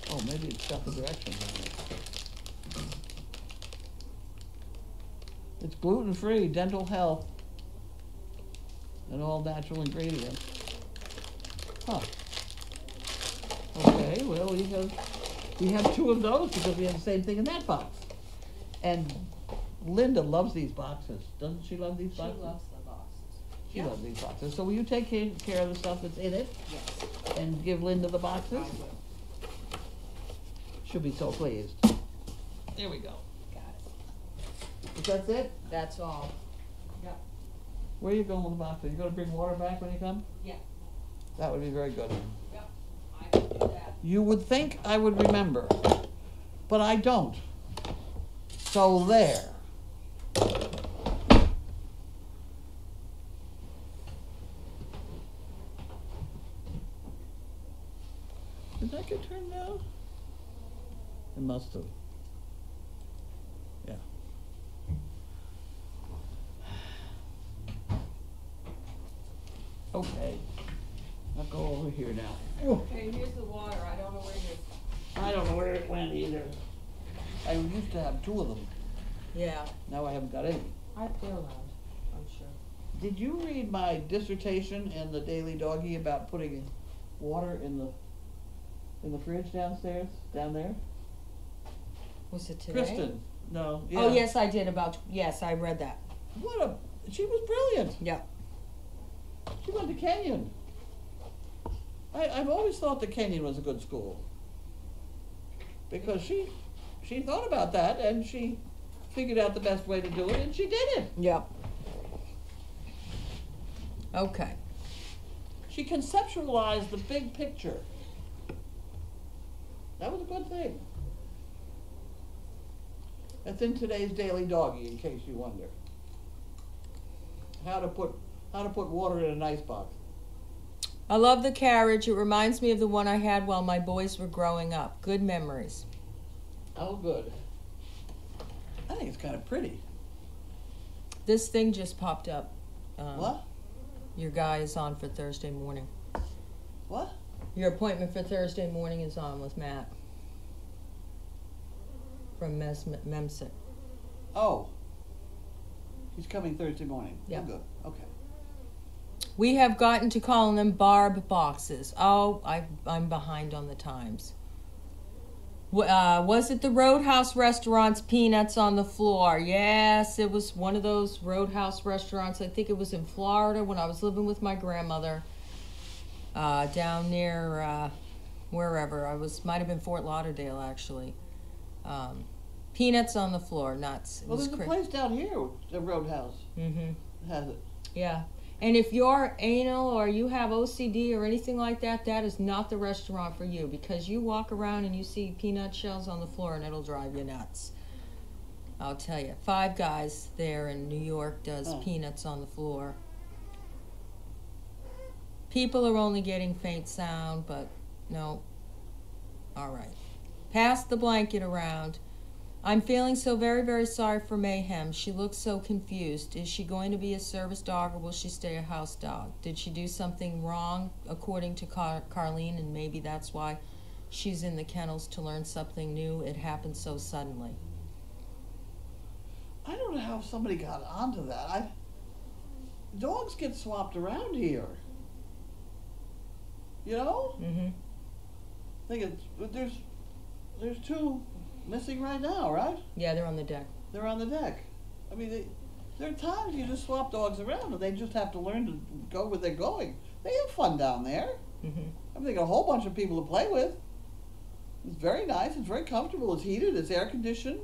Oh, maybe it's got the directions on it. It's gluten-free, dental health, and all natural ingredients. Huh. Okay, well, we have two of those because we have the same thing in that box. And Linda loves these boxes. Doesn't she love these She boxes? loves the boxes. She Yeah. loves these boxes. So will you take care of the stuff that's in it Yes. and give Linda the I boxes? will. She'll be so pleased. There we go. Got it. Is that it? That's all. Yeah. Where are you going with the boxes? You gonna bring water back when you come? Yeah. That would be very good. Yeah. I can do that. You would think I would remember, but I don't. So there. Did that get turned down? It must have. Yeah. Okay. I'll go over here now. Okay, here's the water. I don't know where it is. I don't know where it went either. I used to have two of them. Yeah. Now I haven't got any. They're around, I'm sure. Did you read my dissertation in the Daily Doggie about putting water in the fridge downstairs? Down there? Was it today? Kristen. No. Yeah. Oh, yes, I did yes, I read that. She was brilliant. Yeah. She went to Kenyon. I've always thought that Kenyon was a good school. Because she thought about that and she figured out the best way to do it and she did it. Yeah. Okay. She conceptualized the big picture. That was a good thing. That's in today's Daily Doggie, in case you wonder. How to put water in an icebox. I love the carriage. It reminds me of the one I had while my boys were growing up. Good memories. Oh, good. I think it's kind of pretty. This thing just popped up. What? Your guy is on for Thursday morning. What? Your appointment for Thursday morning is on with Matt from Memsic. Oh. He's coming Thursday morning. Yeah. Oh, good. Okay. We have gotten to calling them barb boxes. Oh, I'm behind on the times. Was it the Roadhouse restaurant's peanuts on the floor? Yes, it was one of those Roadhouse restaurants. I think it was in Florida when I was living with my grandmother down near wherever. Might have been Fort Lauderdale, actually. Peanuts on the floor, nuts. Well, there's a place down here, the Roadhouse. Mm-hmm. Has it. Yeah. And if you're anal or you have OCD or anything like that, that is not the restaurant for you, because you walk around and you see peanut shells on the floor and it'll drive you nuts. I'll tell you. Five Guys there in New York does peanuts on the floor. People are only getting faint sound, but no. All right. Pass the blanket around. I'm feeling so very, very sorry for Mayhem. She looks so confused. Is she going to be a service dog or will she stay a house dog? Did she do something wrong, according to Carlene, and maybe that's why she's in the kennels to learn something new? It happened so suddenly. I don't know how somebody got onto that. Dogs get swapped around here. You know? Mm-hmm. I think there's two missing right now, right? Yeah, they're on the deck. They're on the deck. I mean, there are times you just swap dogs around and they just have to learn to go where they're going. They have fun down there. I mean, they got a whole bunch of people to play with. It's very nice. It's very comfortable. It's heated. It's air conditioned.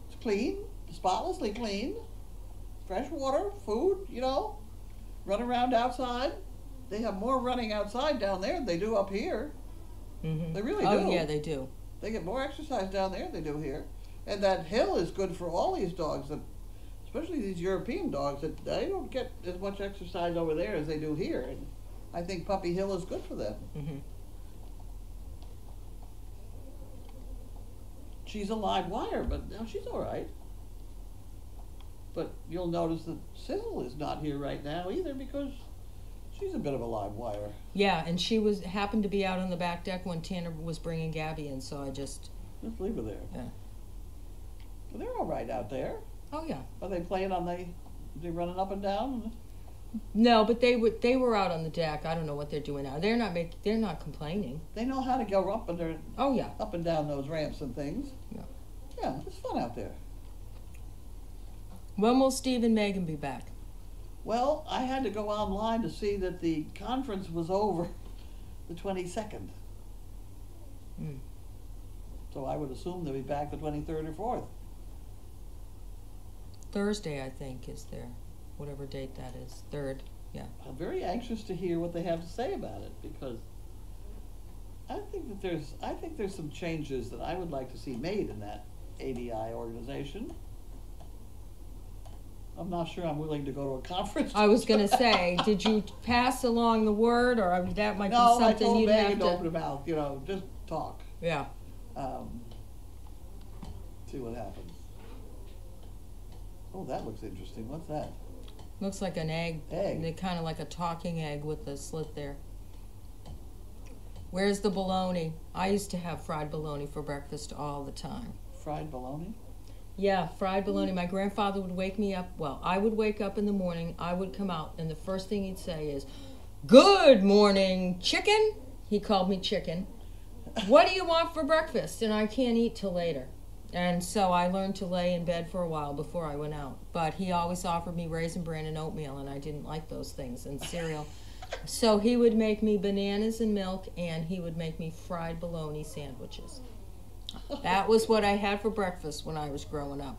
It's clean, spotlessly clean. Fresh water, food, you know. Run around outside. They have more running outside down there than they do up here. They really do. Oh, yeah, they do. They get more exercise down there than they do here. And that hill is good for all these dogs, that, especially these European dogs, that they don't get as much exercise over there as they do here. And I think Puppy Hill is good for them. She's a live wire, but no, she's all right. But you'll notice that Sizzle is not here right now either, because she's a bit of a live wire. Yeah, and she happened to be out on the back deck when Tanner was bringing Gabby in, so I just leave her there. Yeah. Well, they're all right out there. Oh yeah. Are they playing on they running up and down? No, but they were out on the deck. I don't know what they're doing now. They're not complaining. They know how to go up and Oh yeah. up and down those ramps and things. Yeah. Yeah, it's fun out there. When will Steve and Megan be back? Well, I had to go online to see that the conference was over the 22nd. So I would assume they'll be back the 23rd or 4th. Thursday, I think, is there. Whatever date that is. 3rd, yeah. I'm very anxious to hear what they have to say about it, because I think there's some changes that I would like to see made in that ADI organization. I'm not sure I'm willing to go to a conference. I was going to say, did you pass along the word, or that might be something you'd have to... No, I told Megan to open her mouth, you know, just talk. Yeah. See what happens. Oh, that looks interesting. What's that? Looks like an egg. Egg. Kind of like a talking egg with a slit there. Where's the bologna? I used to have fried bologna for breakfast all the time. Fried bologna? Yeah, fried bologna. My grandfather would wake me up. Well, I would wake up in the morning. I would come out, and the first thing he'd say is, "Good morning, chicken." He called me chicken. "What do you want for breakfast?" And I can't eat till later. And so I learned to lay in bed for a while before I went out. But he always offered me Raisin Bran and oatmeal, and I didn't like those things, and cereal. So he would make me bananas and milk, and he would make me fried bologna sandwiches. That was what I had for breakfast when I was growing up.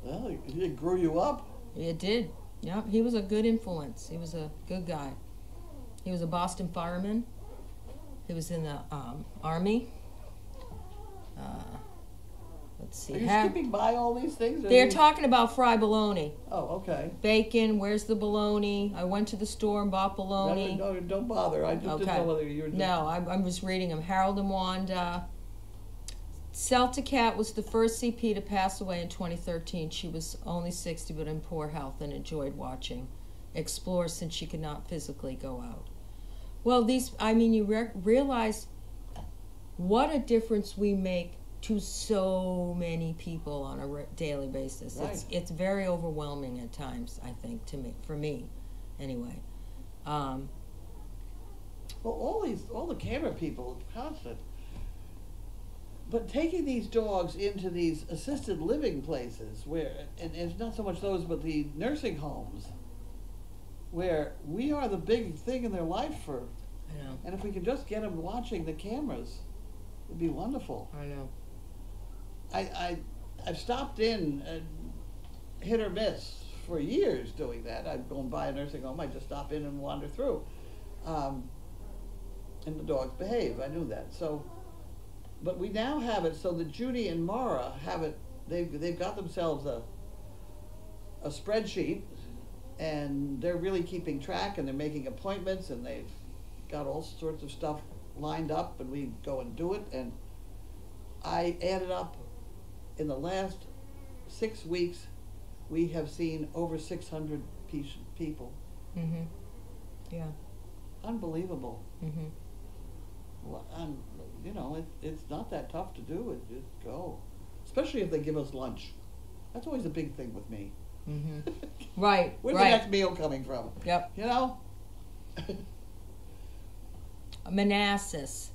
Well, it grew you up. It did. Yeah, he was a good influence. He was a good guy. He was a Boston fireman. He was in the Army. Let's see. Are you skipping by all these things? They're talking about fried bologna. Oh, okay. Bacon, where's the bologna? I went to the store and bought bologna. No, don't bother. I just didn't know whether you were just... No, I was reading them. Harold and Wanda. Celta Cat was the first CP to pass away in 2013. She was only 60 but in poor health and enjoyed watching Explore since she could not physically go out. Well, you realize what a difference we make to so many people on a daily basis. Right. It's very overwhelming at times, I think, for me, anyway. Well, all the camera people, constant. But taking these dogs into these assisted living places where, and it's not so much those, but the nursing homes, where we are the big thing in their life for. I know. And if we can just get them watching the cameras, it'd be wonderful. I know. I've stopped in hit or miss for years doing that. I've gone by a nursing home, I just stop in and wander through. And the dogs behave, I knew that. So, but we now have it so that Judy and Mara have it, they've got themselves a spreadsheet, and they're really keeping track, and they're making appointments, and they've got all sorts of stuff lined up, and we go and do it. And I added up, in the last 6 weeks, we have seen over 600 people. Mm-hmm. Yeah. Unbelievable. Mm-hmm. Well, it's not that tough to do. Just go. Especially if they give us lunch. That's always a big thing with me. Mm-hmm. Right. Where's the next meal coming from? Yep. You know? Manassas.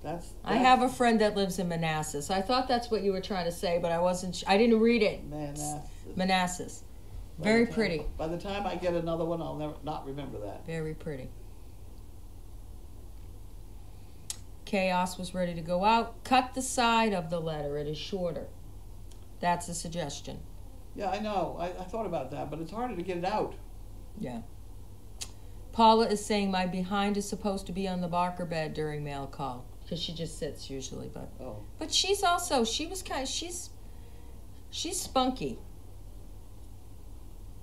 That's I have a friend that lives in Manassas. I thought that's what you were trying to say, but I didn't read it. Manassas. Very pretty. By the time I get another one, I'll not remember that. Very pretty. Chaos was ready to go out. Cut the side of the letter. It is shorter. That's a suggestion. Yeah, I know. I thought about that, but it's harder to get it out. Yeah. Paula is saying my behind is supposed to be on the Barker bed during mail call. Because she just sits usually, but... Oh. But she's also, she's spunky.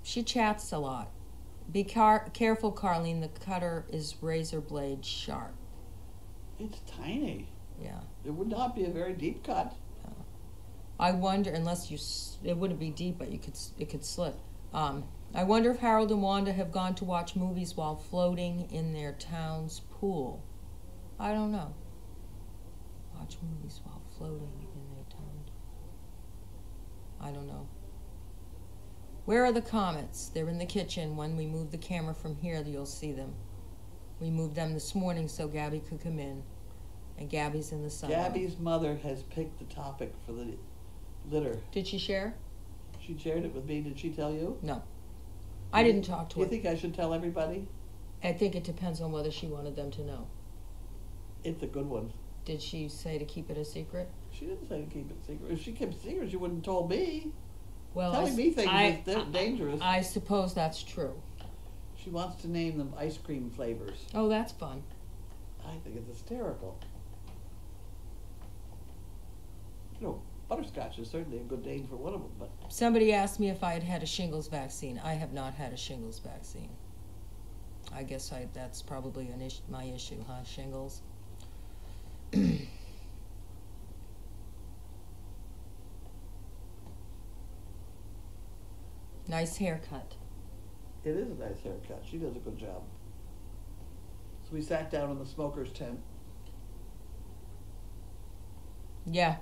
She chats a lot. Be careful, Carlene. The cutter is razor blade sharp. It's tiny. Yeah. It would not be a very deep cut. I wonder, unless you, it wouldn't be deep, but it could slip. I wonder if Harold and Wanda have gone to watch movies while floating in their town's pool. I don't know. Watch movies while floating in their town. I don't know. Where are the comets? They're in the kitchen. When we move the camera from here, you'll see them. We moved them this morning so Gabby could come in. And Gabby's in the sun. Gabby's mother has picked the topic for the litter. Did she share? She shared it with me. Did she tell you? No. I didn't talk to her. You think I should tell everybody? I think it depends on whether she wanted them to know. It's a good one. Did she say to keep it a secret? She didn't say to keep it secret. If she kept it secret, she wouldn't have told me. Well, Telling me things is dangerous. I suppose that's true. She wants to name them ice cream flavors. Oh, that's fun. I think it's hysterical. You know, butterscotch is certainly a good name for one of them, but... Somebody asked me if I had had a shingles vaccine. I have not had a shingles vaccine. I guess that's probably my issue, huh? Shingles. Nice haircut. It is a nice haircut. She does a good job. So we sat down in the smoker's tent. Yeah.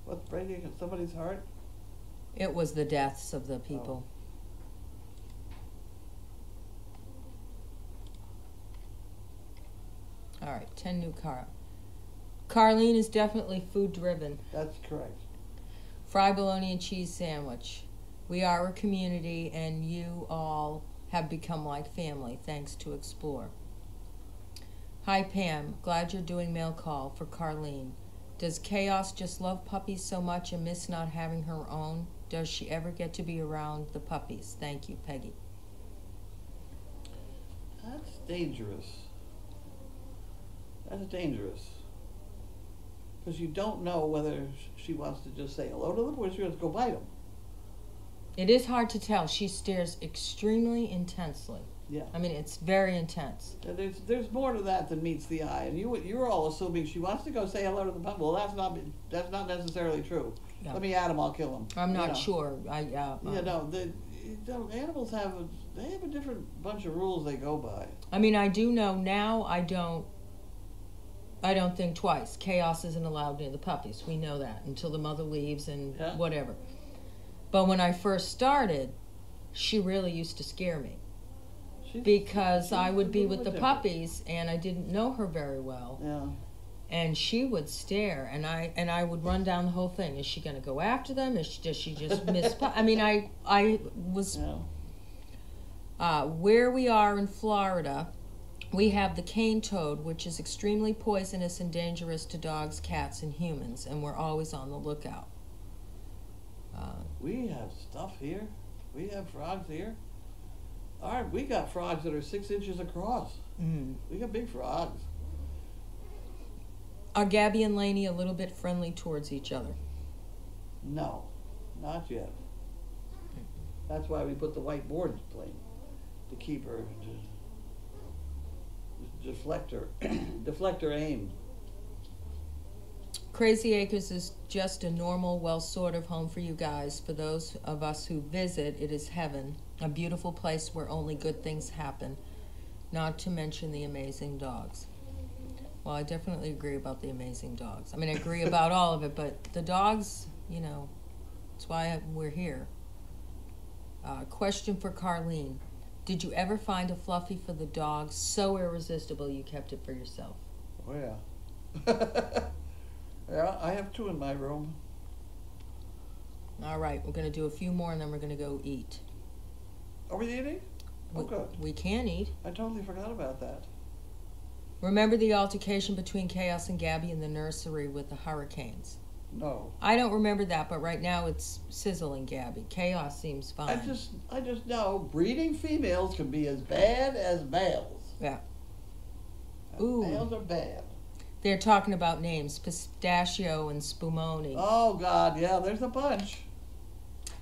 What's breaking somebody's heart? It was the deaths of the people. All right, 10 new car. Carlene is definitely food driven. That's correct. Fry bologna and cheese sandwich. We are a community and you all have become like family thanks to Explore. Hi Pam, glad you're doing mail call for Carlene. Does Chaos just love puppies so much and miss not having her own? Does she ever get to be around the puppies? Thank you, Peggy. That's dangerous. That's dangerous. Because you don't know whether she wants to just say hello to them or she wants to go bite them. It is hard to tell. She stares extremely intensely. Yeah. I mean, it's very intense. There's more to that than meets the eye, and you're all assuming she wants to go say hello to the puppy. Well, that's not necessarily true. Yeah. Let me at him, I'll kill him. I'm not sure. Animals have a different bunch of rules they go by. I mean, I do know now. I don't think twice. Chaos isn't allowed near the puppies. We know that until the mother leaves and whatever. But when I first started, she really used to scare me. Because I would be with the puppies and I didn't know her very well. Yeah. And she would stare and I would run down the whole thing. Is she going to go after them? Does she just miss? I mean, I was where we are in Florida. We have the cane toad, which is extremely poisonous and dangerous to dogs, cats, and humans, and we're always on the lookout. We have stuff here. We have frogs here. We got frogs that are 6 inches across. Mm. We got big frogs. Are Gabby and Lainey a little bit friendly towards each other? No, not yet. That's why we put the white board plane to keep her, deflect her aim. Crazy Acres is just a normal, well sort of home for you guys. For those of us who visit, it is heaven. A beautiful place where only good things happen. Not to mention the amazing dogs. Well, I definitely agree about the amazing dogs. I mean, I agree about all of it, but the dogs, that's why we're here. Question for Carlene. Did you ever find a fluffy for the dog so irresistible you kept it for yourself? Oh, yeah. Yeah, I have 2 in my room. All right, we're going to do a few more and then we're going to go eat. Are we eating? Oh, good. We can eat. I totally forgot about that. Remember the altercation between Chaos and Gabby in the nursery with the hurricanes? No. I don't remember that, but right now it's Sizzle and Gabby. Chaos seems fine. I just know breeding females can be as bad as males. Yeah. And Ooh. males are bad. They're talking about names, Pistachio and Spumoni. Oh, God, yeah, there's a bunch.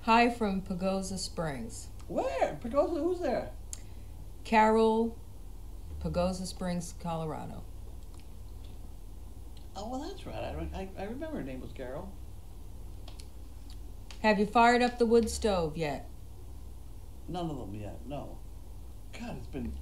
Hi from Pagosa Springs. Where? Pagosa, who's there? Carol, Pagosa Springs, Colorado. Oh, well, that's right. I remember her name was Carol. Have you fired up the wood stove yet? None of them yet, no. God, it's been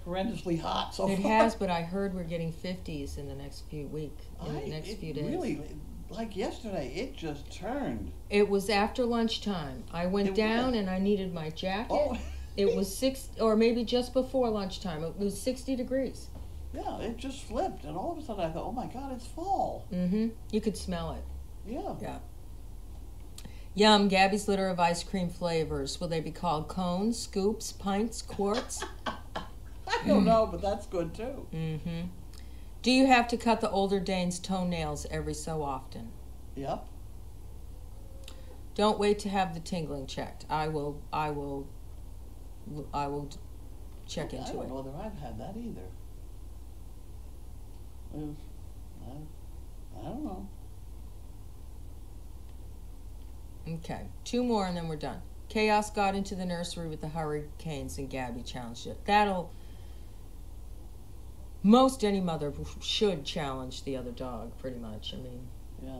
horrendously hot so It far. has, but I heard we're getting 50s in the next few few days. Really, like yesterday, it just turned. It was after lunchtime. I went down and I needed my jacket. Oh. It was 6, or maybe just before lunchtime. It was 60 degrees. Yeah, it just flipped, and all of a sudden I thought, oh my God, it's fall. Mm-hmm. You could smell it. Yeah. Yeah. Yum, Gabby's litter of ice cream flavors. Will they be called cones, scoops, pints, quarts? I don't know, but that's good too. Mm-hmm. Do you have to cut the older Dane's toenails every so often? Yep. Don't wait to have the tingling checked. I will check into I don't it. know whether I've had that either. I don't know. Okay, 2 more and then we're done. Chaos got into the nursery with the hurricanes and Gabby challenged it. Most any mother should challenge the other dog, pretty much. I mean, Yeah.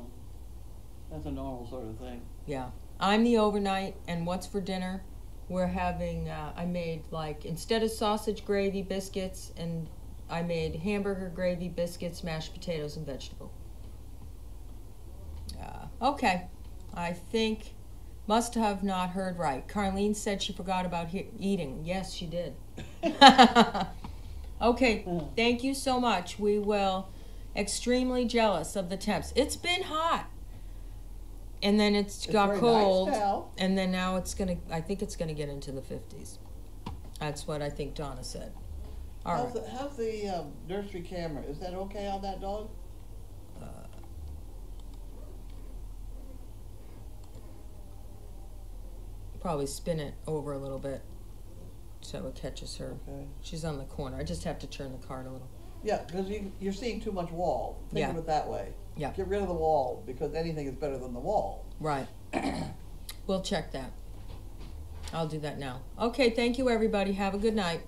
That's a normal sort of thing. yeah. I'm the overnight, and what's for dinner? We're having, I made, like, instead of sausage gravy, biscuits, and I made hamburger gravy, biscuits, mashed potatoes, and vegetable. Okay. I think, must have not heard right. Carlene said she forgot about eating. Yes, she did. Okay, thank you so much. We will, extremely jealous of the temps. It's been hot. And then it's got very cold. nice now. And then now I think it's going to get into the 50s. That's what I think Donna said. All right. How's the nursery camera? Is that okay on that dog? Probably spin it over a little bit so it catches her. Okay. She's on the corner. I just have to turn the card a little. Yeah, because you're seeing too much wall. Think of it that way. Yeah. Get rid of the wall, because anything is better than the wall. Right. We'll check that. I'll do that now. Okay, thank you everybody. Have a good night.